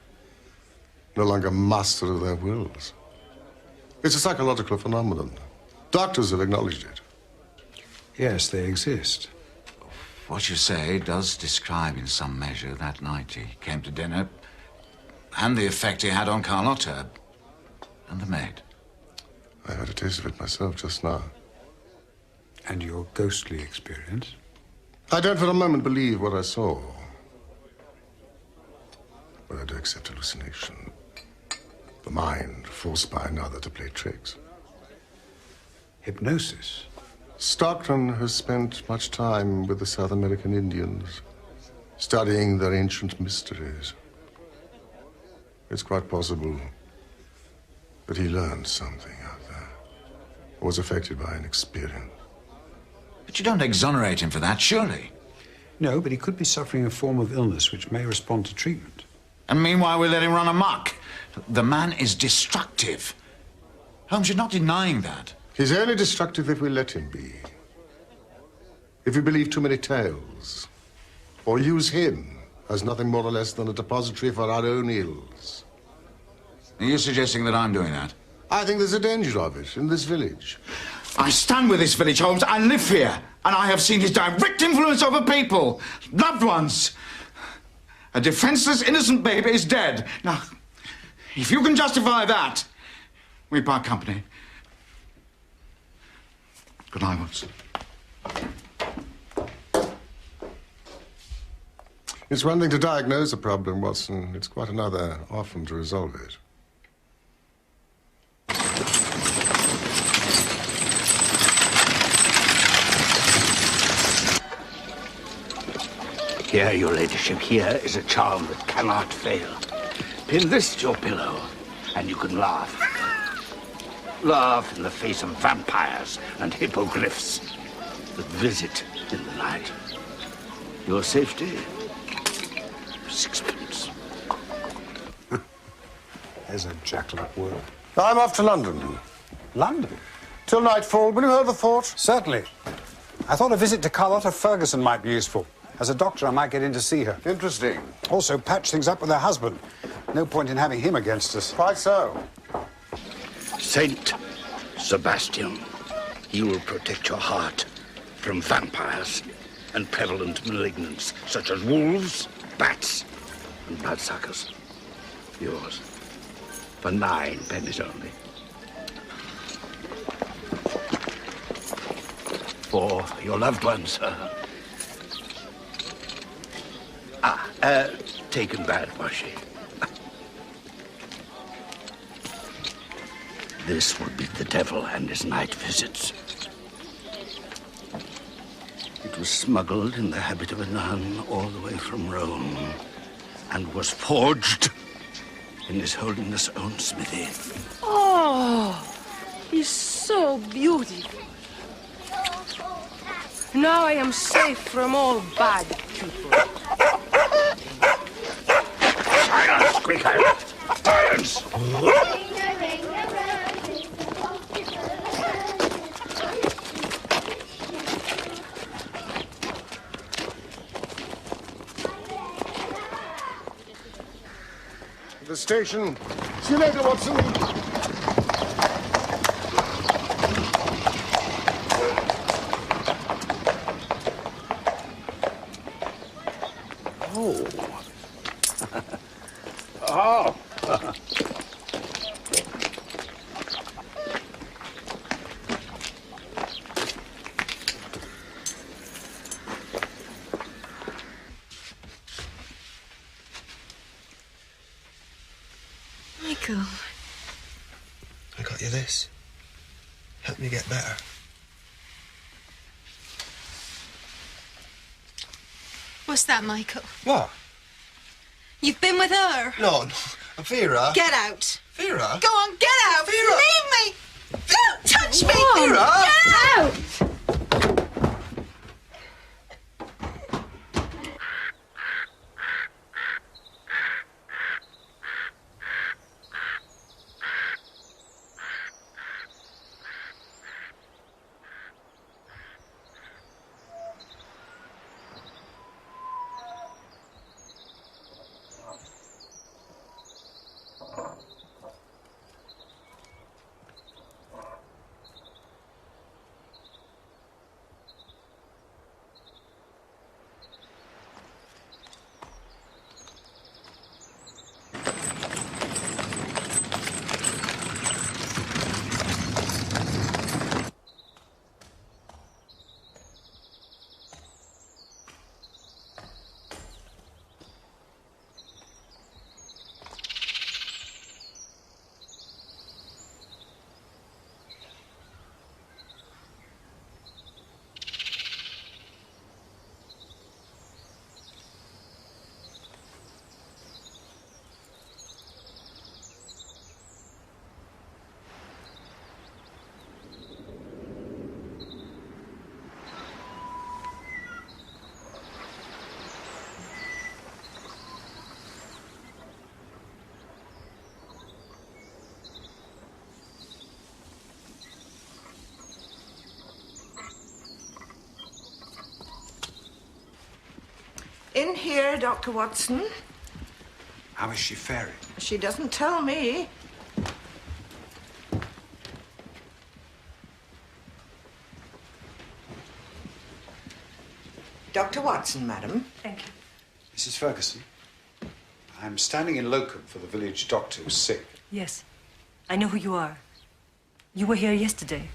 no longer master of their wills. It's a psychological phenomenon. Doctors have acknowledged it. Yes, they exist. What you say does describe in some measure that night he came to dinner and the effect he had on Carlotta and the maid. I had a taste of it myself just now. And your ghostly experience? I don't for a moment believe what I saw. But I do accept hallucination. The mind forced by another to play tricks. Hypnosis? Stockton has spent much time with the South American Indians, studying their ancient mysteries. It's quite possible that he learned something out there, or was affected by an experience. But you don't exonerate him for that, surely? No, but he could be suffering a form of illness which may respond to treatment. And meanwhile, we let him run amok. The man is destructive. Holmes, you're not denying that. He's only destructive if we let him be. If we believe too many tales, or use him as nothing more or less than a depository for our own ills. Are you suggesting that I'm doing that? I think there's a danger of it in this village. I stand with this village, Holmes. I live here, and I have seen his direct influence over people, loved ones. A defenseless, innocent baby is dead. Now, if you can justify that, we part company. Good night, Watson. It's one thing to diagnose a problem, Watson. It's quite another, often, to resolve it. Here, your ladyship, here is a charm that cannot fail. Pin this to your pillow, and you can laugh. Laugh in the face of vampires and hippogriffs that visit in the night. Your safety, sixpence. There's a jackal at work. I'm off to London. London? Till nightfall. Will you hold the fort? Certainly. I thought a visit to Carlotta Ferguson might be useful. As a doctor, I might get in to see her. Interesting. Also, patch things up with her husband. No point in having him against us. Quite so. Saint Sebastian, he will protect your heart from vampires and prevalent malignants such as wolves, bats, and bloodsuckers. Yours. For 9 pennies only. For your loved ones, sir. Taken bad, was she? This would be the devil and his night visits. It was smuggled in the habit of a nun all the way from Rome and was forged in His Holiness' own smithy. Oh, he's so beautiful. Now I am safe from all bad people. Silence, quicker! Silence! The station. See you later, Watson. Oh. Michael. I got you this. Help me get better. What's that, Michael? What? You've been with her? No, Vera. Get out. Vera? Go on, get out. Vera. Leave me. Don't touch me. Vera. Get out. In here, Dr. Watson. How is she faring? She doesn't tell me. Dr. Watson, madam. Thank you. Mrs. Ferguson, I'm standing in Locum for the village doctor who's sick. Yes, I know who you are. You were here yesterday.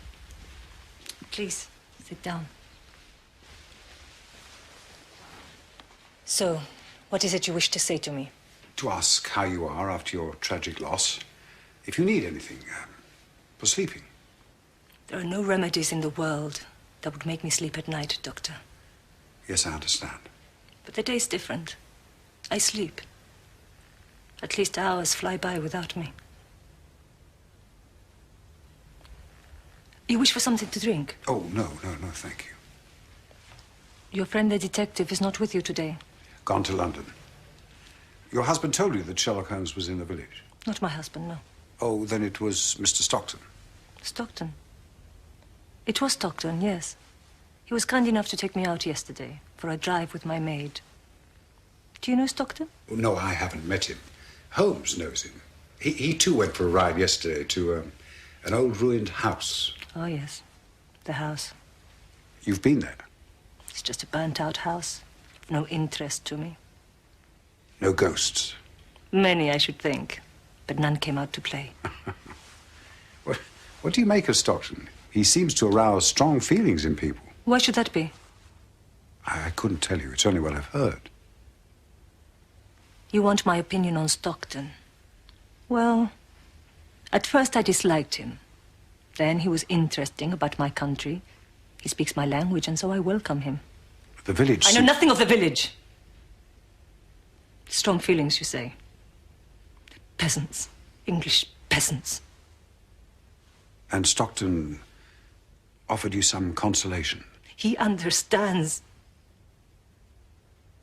Please, sit down. So, what is it you wish to say to me? To ask how you are after your tragic loss. If you need anything for sleeping. There are no remedies in the world that would make me sleep at night, Doctor. Yes, I understand. But the day's different. I sleep. At least hours fly by without me. You wish for something to drink? Oh, no, thank you. Your friend the detective is not with you today. Gone to London. Your husband told you that Sherlock Holmes was in the village? Not my husband, no. Oh, then it was Mr. Stockton. Stockton? It was Stockton, yes. He was kind enough to take me out yesterday for a drive with my maid. Do you know Stockton? Oh, no, I haven't met him. Holmes knows him. He too went for a ride yesterday to an old ruined house. Oh, yes. The house. You've been there? It's just a burnt-out house. Of no interest to me. No ghosts? Many, I should think. But none came out to play. What do you make of Stockton? He seems to arouse strong feelings in people. Why should that be? I couldn't tell you. It's only what I've heard. You want my opinion on Stockton? Well, at first I disliked him. Then he was interesting about my country. He speaks my language, and so I welcome him. The village... I know nothing of the village. Strong feelings, you say. Peasants. English peasants. And Stockton offered you some consolation? He understands.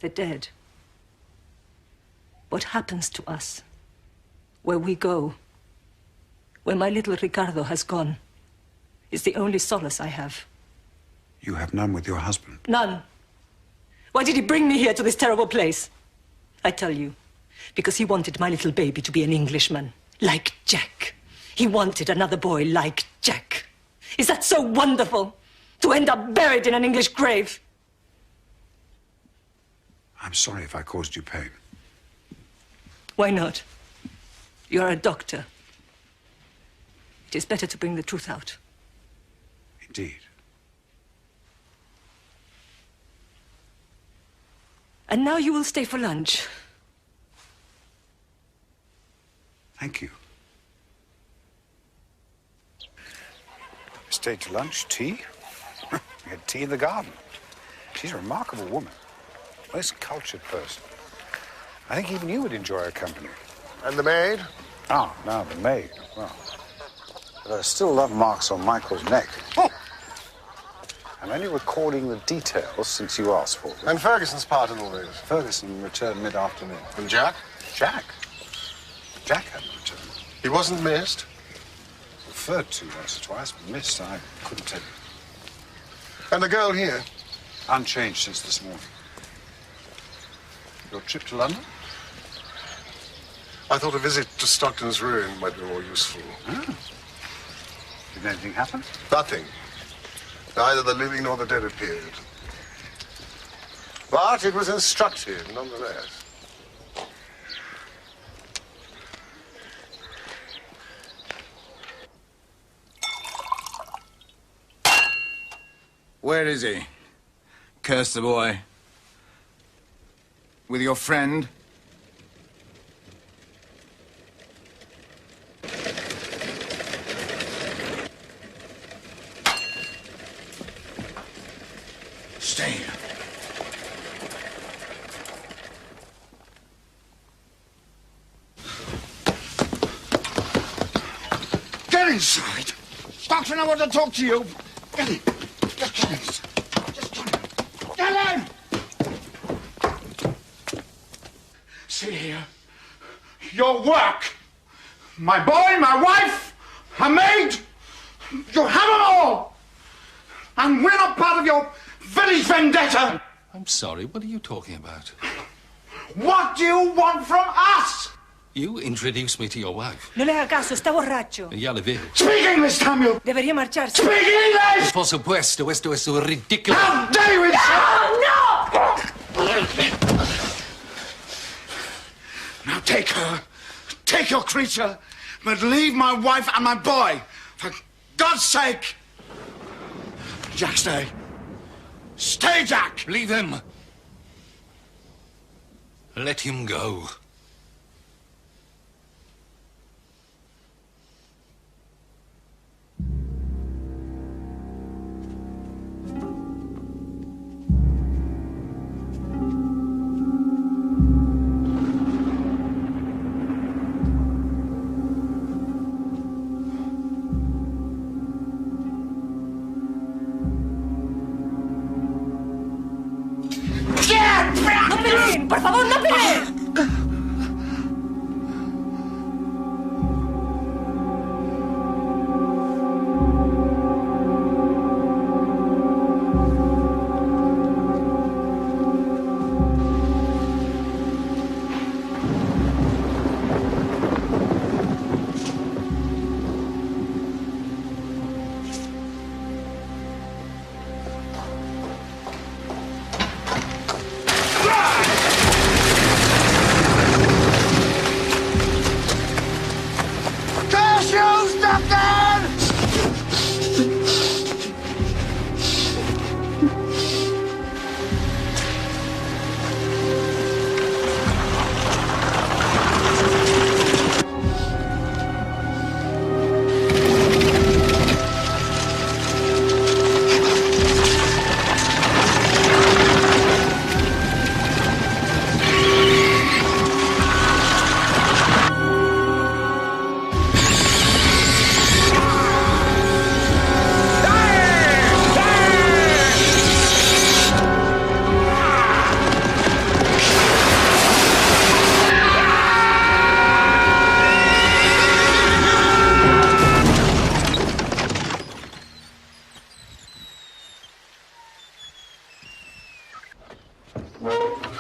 The dead. What happens to us? Where we go. Where my little Ricardo has gone. Is the only solace I have. You have none with your husband? None. Why did he bring me here to this terrible place? I tell you, because he wanted my little baby to be an Englishman, like Jack. He wanted another boy like Jack. Is that so wonderful? To end up buried in an English grave? I'm sorry if I caused you pain. Why not? You're a doctor. It is better to bring the truth out. Indeed. And now you will stay for lunch. Thank you. Stayed to lunch, tea. We had tea in the garden. She's a remarkable woman. Most cultured person. I think even you would enjoy her company. And the maid? Oh, now the maid. Well, but there are still love marks on Michael's neck. I'm only recording the details since you asked for them. And Ferguson's part in all this? Ferguson returned mid-afternoon. And Jack? Jack? Jack hadn't returned. He wasn't missed? Referred to once or twice, but missed, I couldn't tell you. And the girl here? Unchanged since this morning. Your trip to London? I thought a visit to Stockton's ruin might be more useful. Oh. Did anything happen? Nothing. Neither the living nor the dead appeared. But it was instructive, nonetheless. Where is he? Curse the boy. With your friend? Stay here. Get inside. Doctor, I want to talk to you. Get in. Just get in. Just get in. See here. Your work. My boy, my wife, a maid. You have them all. And we're not part of your village vendetta. I'm sorry, what are you talking about? What do you want from us? You introduced me to your wife. No le haga caso, está borracho. Ya le veo. Speak English, Samuel! Debería marcharse. Speak English! Por supuesto, esto es ridículo. How dare you insult? No! Now take her. Take your creature. But leave my wife and my boy. For God's sake. Jack, stay. Stay, Jack! Leave him. Let him go. ¡No peleen! ¡Por favor, no peleen!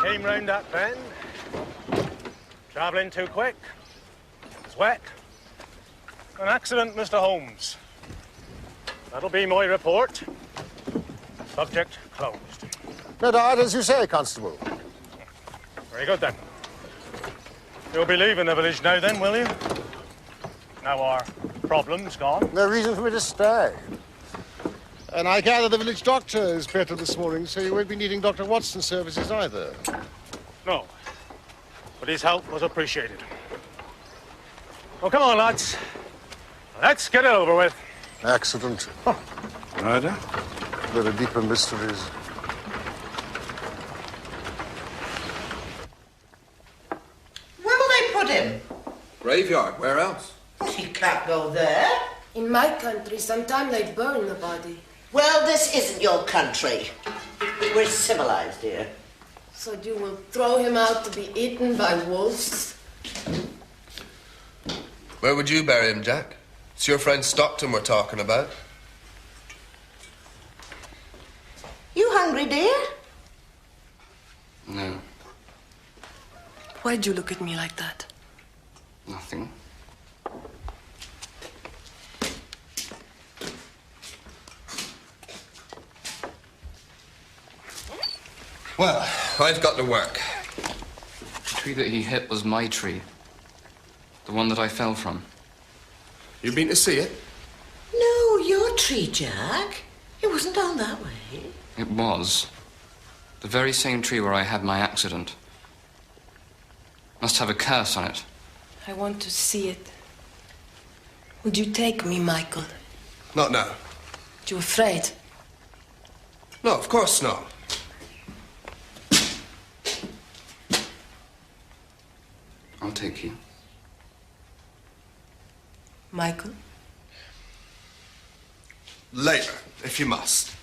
Came round that bend. Travelling too quick. It's wet. An accident, Mr. Holmes. That'll be my report. Subject closed. No doubt, as you say, Constable. Very good, then. You'll be leaving the village now, then, will you? Now our problem's gone. No reason for me to stay. And I gather the village doctor is better this morning, so you won't be needing Dr. Watson's services either. No. But his help was appreciated. Well, come on, lads. Let's get it over with. Accident. Murder? There are deeper mysteries. Where will they put him? Graveyard. Where else? He can't go there. In my country, sometimes they burn the body. Well, this isn't your country. We're civilized here. So you will throw him out to be eaten by wolves? Where would you bury him, Jack? It's your friend Stockton we're talking about. You hungry, dear? No, Why'd you look at me like that? nothing. Well, I've got to work. The tree that he hit was my tree. The one that I fell from. You been to see it? No, your tree, Jack. It wasn't down that way. It was. The very same tree where I had my accident. Must have a curse on it. I want to see it. Would you take me, Michael? Not now. You afraid? No, of course not. I'll take you. Michael? Later, if you must.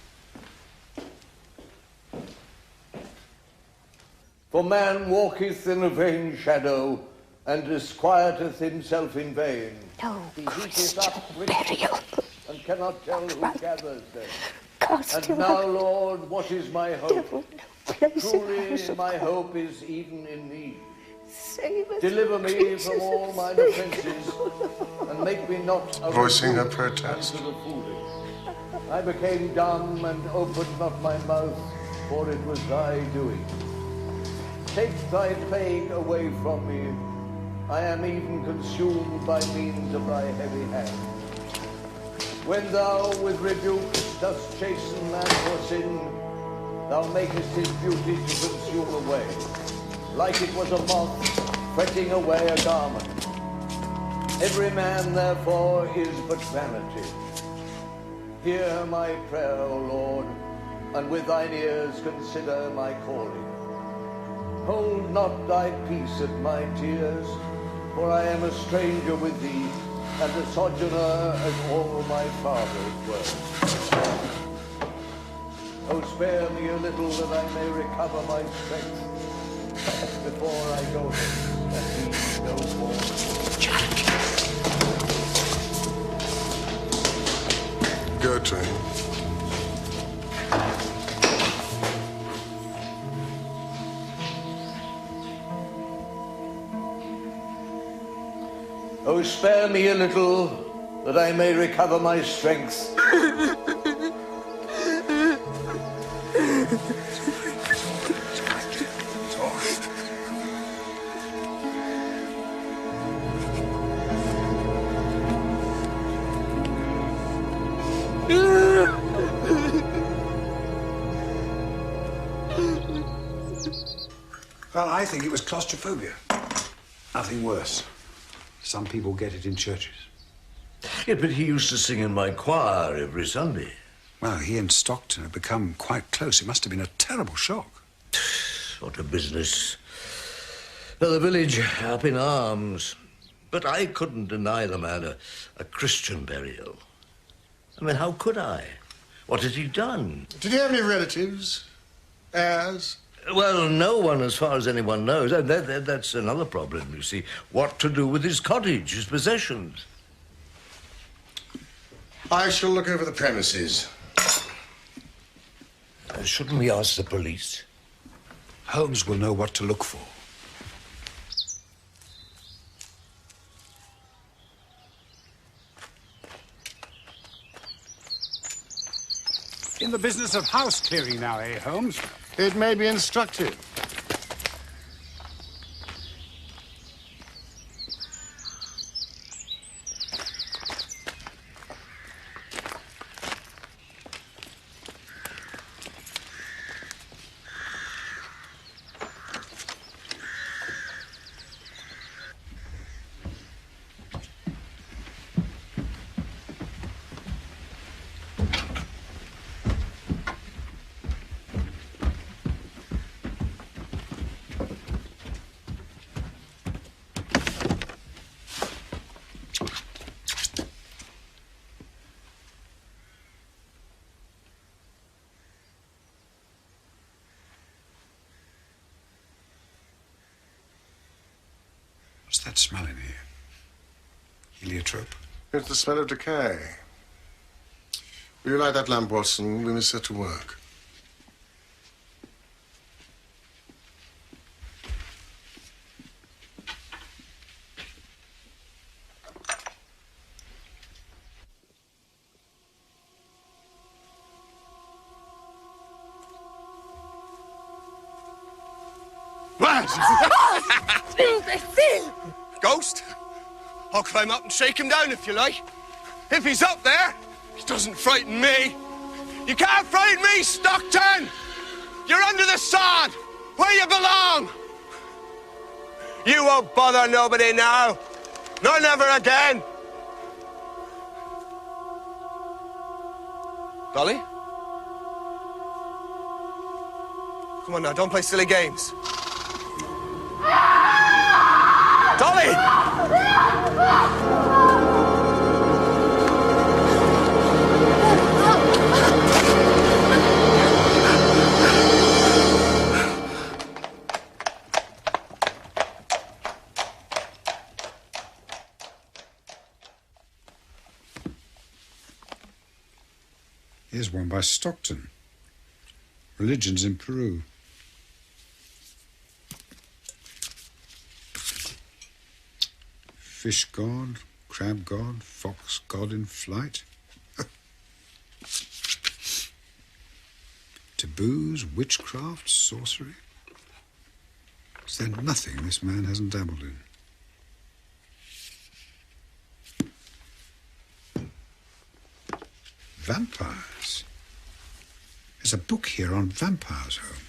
For man walketh in a vain shadow, and disquieteth himself in vain. No He Christian heapeth up burial. and cannot tell who gathers them. Casting And now, Lord, what is my hope? Devil, no place Truly, my hope is even in thee. Save us. Deliver me from all mine offences, and make me not a Voicing her reproof protest. unto the foolish. I became dumb and opened not my mouth, for it was thy doing. Take thy plague away from me. I am even consumed by means of thy heavy hand. When thou with rebuke dost chasten man for sin, thou makest his beauty to consume away, like it was a moth fretting away a garment. Every man, therefore, is but vanity. Hear my prayer, O Lord, and with thine ears consider my calling. Hold not thy peace at my tears, for I am a stranger with thee, and a sojourner as all my fathers were. Oh, spare me a little that I may recover my strength before I go and be no more. Gertrude. Oh, spare me a little that I may recover my strength. Well, I think it was claustrophobia. Nothing worse. Some people get it in churches. Yeah, but he used to sing in my choir every Sunday. Well, he and Stockton had become quite close. It must have been a terrible shock. What a business. Well, the village up in arms. But I couldn't deny the man a Christian burial. I mean, how could I? What had he done? Did he have any relatives? Heirs? Well, no one, as far as anyone knows. And that's another problem, you see. What to do with his cottage, his possessions? I shall look over the premises. Shouldn't we ask the police? Holmes will know what to look for. In the business of house clearing now, eh, Holmes? It may be instructive. What's that smell in here? Heliotrope? It's the smell of decay. Will you light that lamp, Watson? We must set to work. Ghost? I'll climb up and shake him down if you like. If he's up there, he doesn't frighten me. You can't frighten me, Stockton! You're under the sod, where you belong. You won't bother nobody now, nor never again. Dolly? Come on now, don't play silly games. Dolly! Here's one by Stockton. Religions in Peru. fish god, crab god, fox god in flight. Taboos, witchcraft, sorcery. Is there nothing this man hasn't dabbled in? Vampires. There's a book here on vampires, Holmes.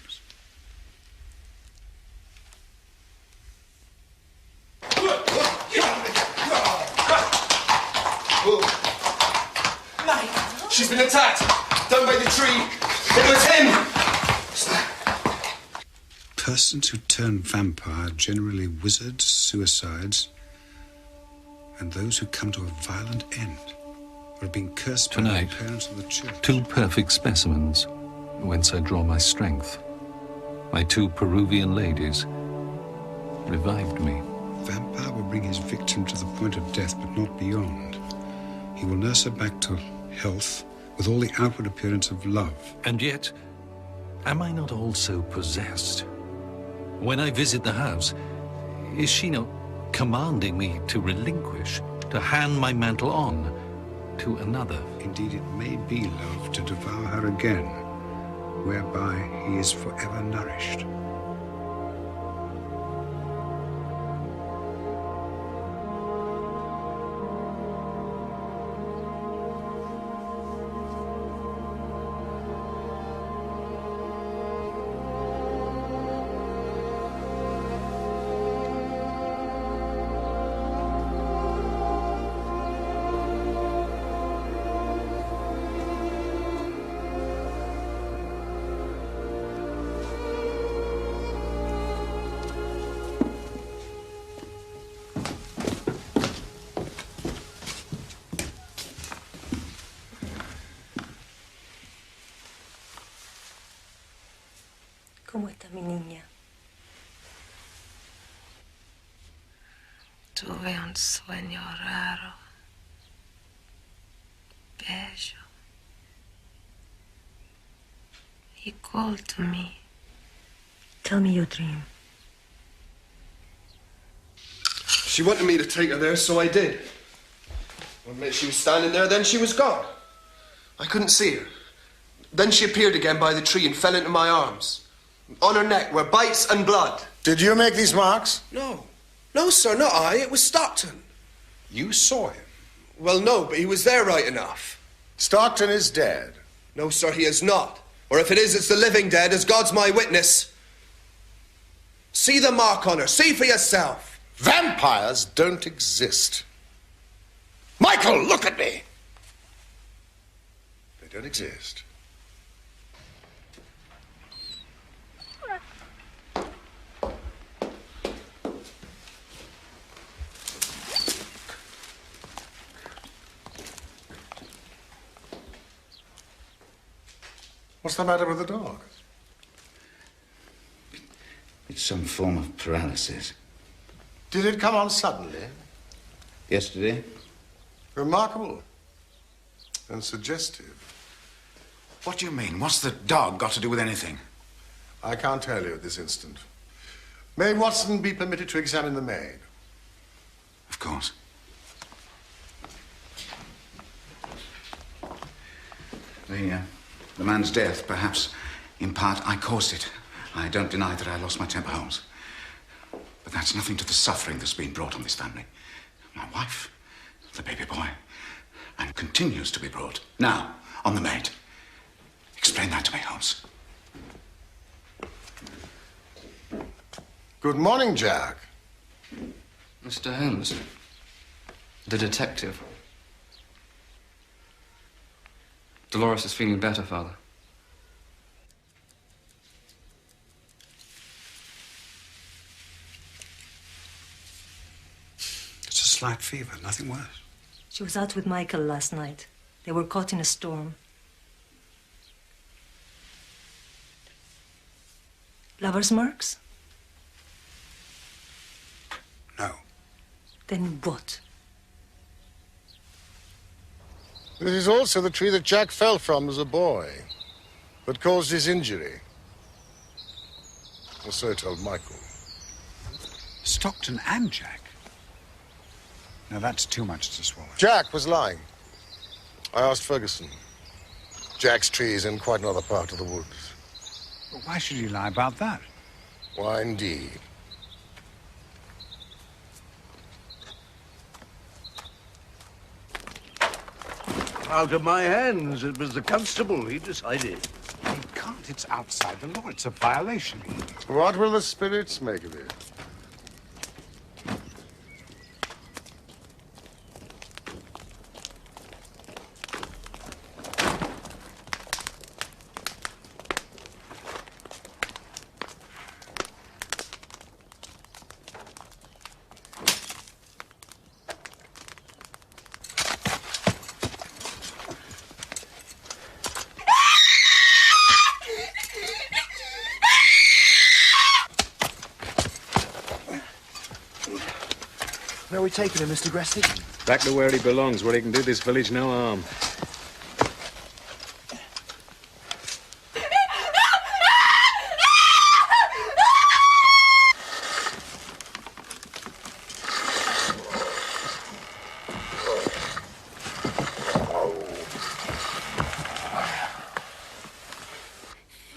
Mike! She's been attacked! Down by the tree! It was him! Persons who turn vampire are generally wizards, suicides, and those who come to a violent end, or have been cursed by their Tonight, parents or the church. 2 perfect specimens, whence I draw my strength. My 2 Peruvian ladies revived me. Vampire will bring his victim to the point of death, but not beyond. He will nurse her back to health with all the outward appearance of love. And yet, am I not also possessed? When I visit the house, is she not commanding me to relinquish, to hand my mantle on to another? Indeed, it may be love to devour her again, whereby he is forever nourished. ¿Cómo está mi niña? Tuve un sueño raro. Bello. He called to me. Tell me your dream. She wanted me to take her there, so I did. One minute she was standing there, then she was gone. I couldn't see her. Then she appeared again by the tree and fell into my arms. On her neck were bites and blood. Did you make these marks? No. No, sir, not I. It was Stockton. You saw him? Well, no, but he was there right enough. Stockton is dead. No, sir, he is not. Or if it is, it's the living dead, as God's my witness. See the mark on her. See for yourself. Vampires don't exist. Michael, look at me! They don't exist. What's the matter with the dog? It's some form of paralysis. Did it come on suddenly? Yesterday? Remarkable. And suggestive. What do you mean? What's the dog got to do with anything? I can't tell you at this instant. May Watson be permitted to examine the maid? Of course. The man's death, perhaps, in part, I caused it. I don't deny that I lost my temper, Holmes. But that's nothing to the suffering that's been brought on this family. My wife, the baby boy, and continues to be brought. Now, on the maid. Explain that to me, Holmes. Good morning, Jack. Mr. Holmes, the detective. Dolores is feeling better, Father. It's a slight fever, nothing worse. She was out with Michael last night. They were caught in a storm. Lover's marks? No. Then what? This is also the tree that Jack fell from as a boy, that caused his injury. Or so told Michael. Stockton and Jack? Now, that's too much to swallow. Jack was lying. I asked Ferguson. Jack's tree is in quite another part of the woods. But why should you lie about that? Why, indeed? Out of my hands. It was the constable. He decided. You can't. It's outside the law. It's a violation. What will the spirits make of it? Where are we taking him, Mr. Gresty? Back to where he belongs, where he can do this village no harm.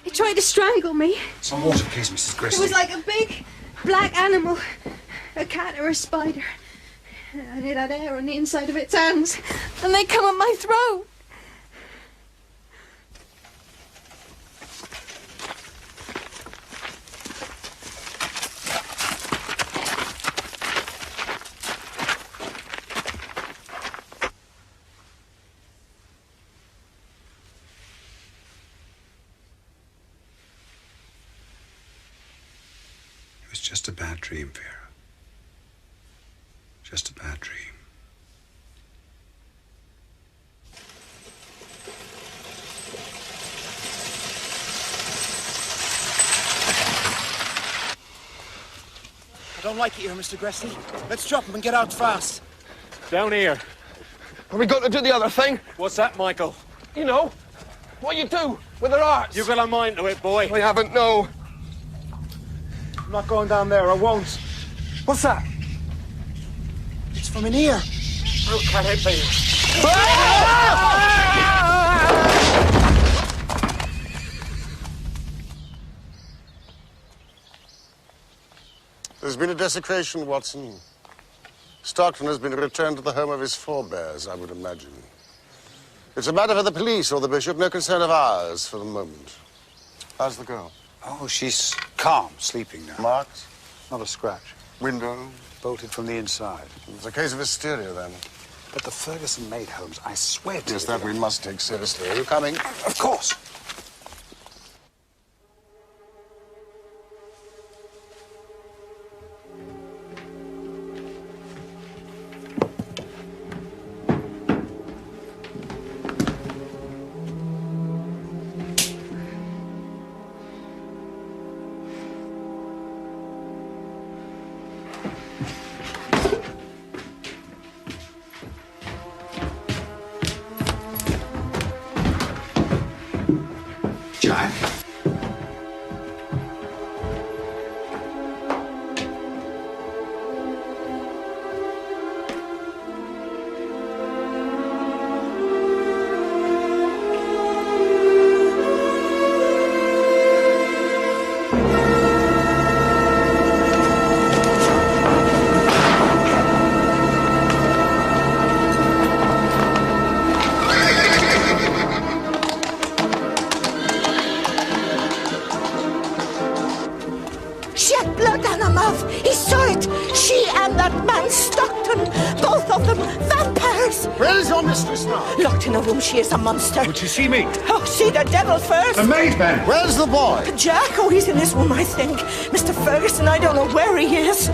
He tried to strangle me. Some water, please, Mrs. It Gresty. was like a big black animal, a cat or a spider. And it had hair on the inside of its hands. And they come at my throat. It was just a bad dream, Vera. Just a bad dream. I don't like it here, Mr. Gresty. Let's drop him and get out fast. Down here. Have we got to do the other thing? What's that, Michael? You know, what you do with their arts. You got a mind to it, boy. I haven't, no. I'm not going down there. I won't. What's that? It's from in here. How can it be? There's been a desecration, Watson. Stockton has been returned to the home of his forebears, I would imagine. It's a matter for the police or the bishop, no concern of ours for the moment. How's the girl? Oh, she's calm, sleeping now. Marked? Not a scratch. Window? Bolted from the inside. It's a case of hysteria, then. But the Ferguson maid, Holmes, I swear to you. Yes, that we must take seriously. Are you coming? Of course. Jack. She had blood on her mouth. He saw it. She and that man Stockton, both of them vampires. Where is your mistress now? Locked in a room, she is a monster. Would you see me? Oh, see the devil first. The maid, man. Where's the boy? Jack, oh, he's in his room, I think. Mr. Ferguson, I don't know where he is.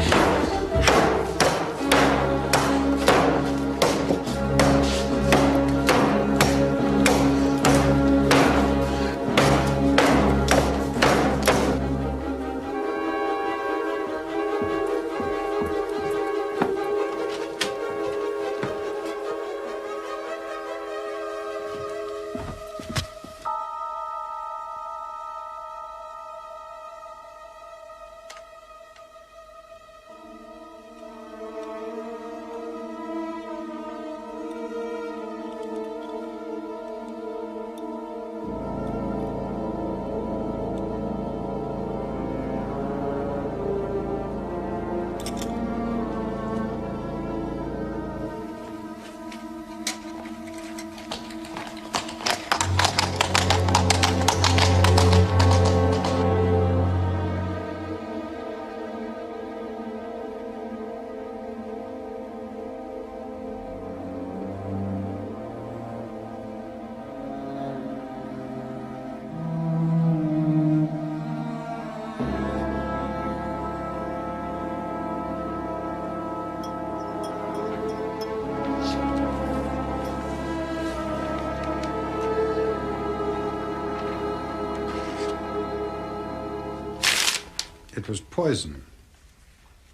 It was poison.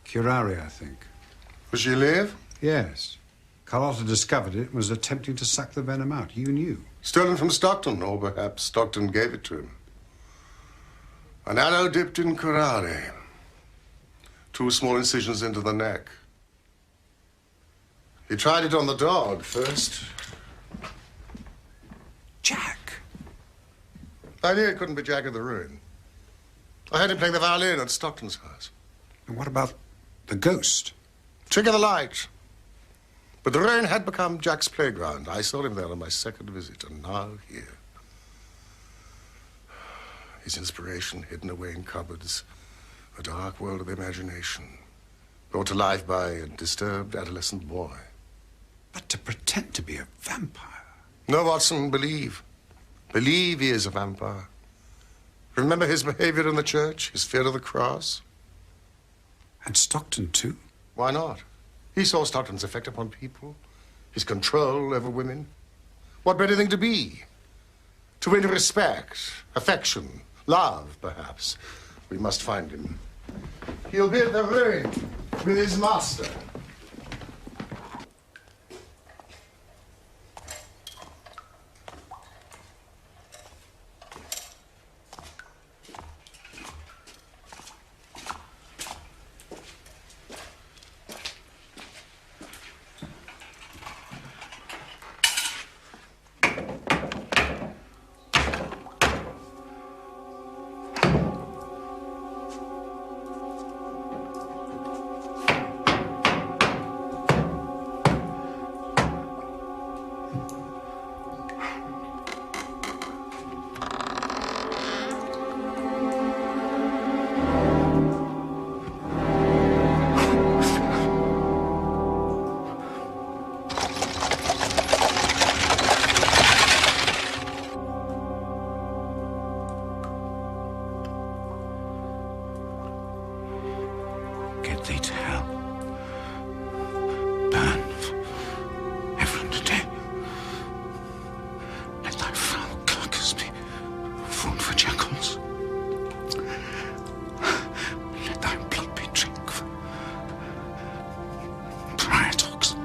Curare, I think. Was she alive? Yes. Carlotta discovered it and was attempting to suck the venom out. You knew. Stolen from Stockton, or perhaps Stockton gave it to him. An arrow dipped in curare. 2 small incisions into the neck. He tried it on the dog first. Jack! I knew it couldn't be Jack of the Ruin. I heard him playing the violin at Stockton's house. And what about the ghost? Trick of the light. But the Ruin had become Jack's playground. I saw him there on my second visit, and now here. His inspiration hidden away in cupboards. A dark world of imagination. Brought to life by a disturbed adolescent boy. But to pretend to be a vampire? No, Watson, believe. Believe he is a vampire. Remember his behavior in the church, his fear of the cross? And Stockton, too? Why not? He saw Stockton's effect upon people, his control over women. What better thing to be? To win respect, affection, love, perhaps. We must find him. He'll be at the Ruin with his master. Get thee to hell. Burn everyone to death. Let thy foul carcass be food for jackals. Let thy blood be drink for pariah dogs.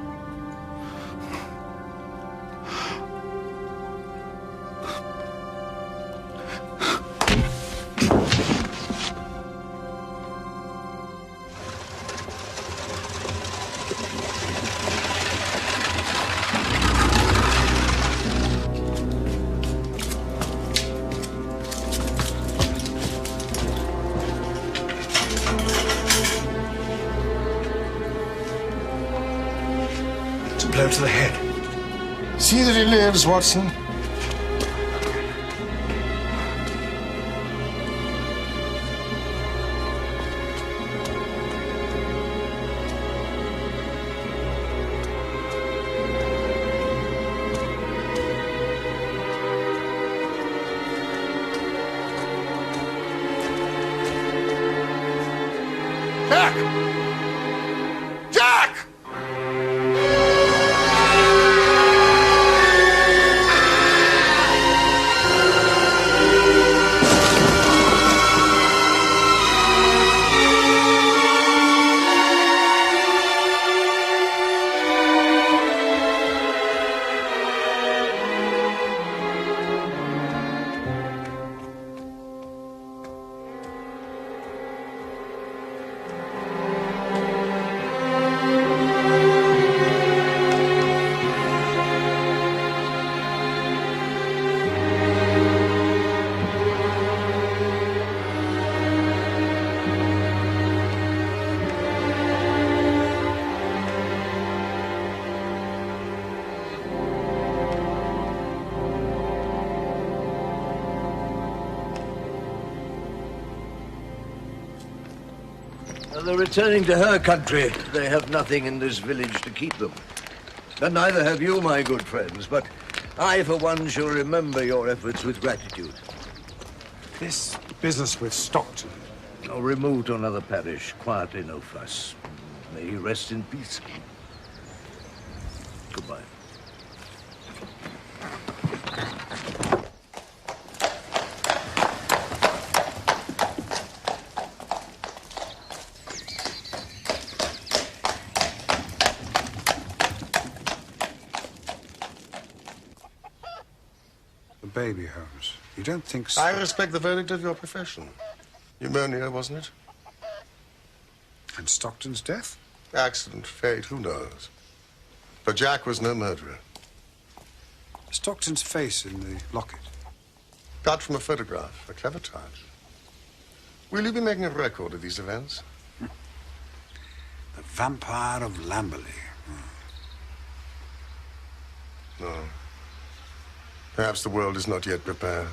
Blow to the head. See that he lives, Watson. Jack! Jack! They're returning to her country. They have nothing in this village to keep them. And neither have you, my good friends, but I, for one, shall remember your efforts with gratitude. This business with Stockton. Oh, removed to another parish. Quietly, no fuss. May he rest in peace. Goodbye. baby, Holmes. You don't think so? I respect the verdict of your profession. Pneumonia, wasn't it? And Stockton's death? Accident, fate, who knows? But Jack was no murderer. Stockton's face in the locket. Got from a photograph. A clever touch. Will you be making a record of these events? The Vampire of Lamberley. No. Perhaps the world is not yet prepared.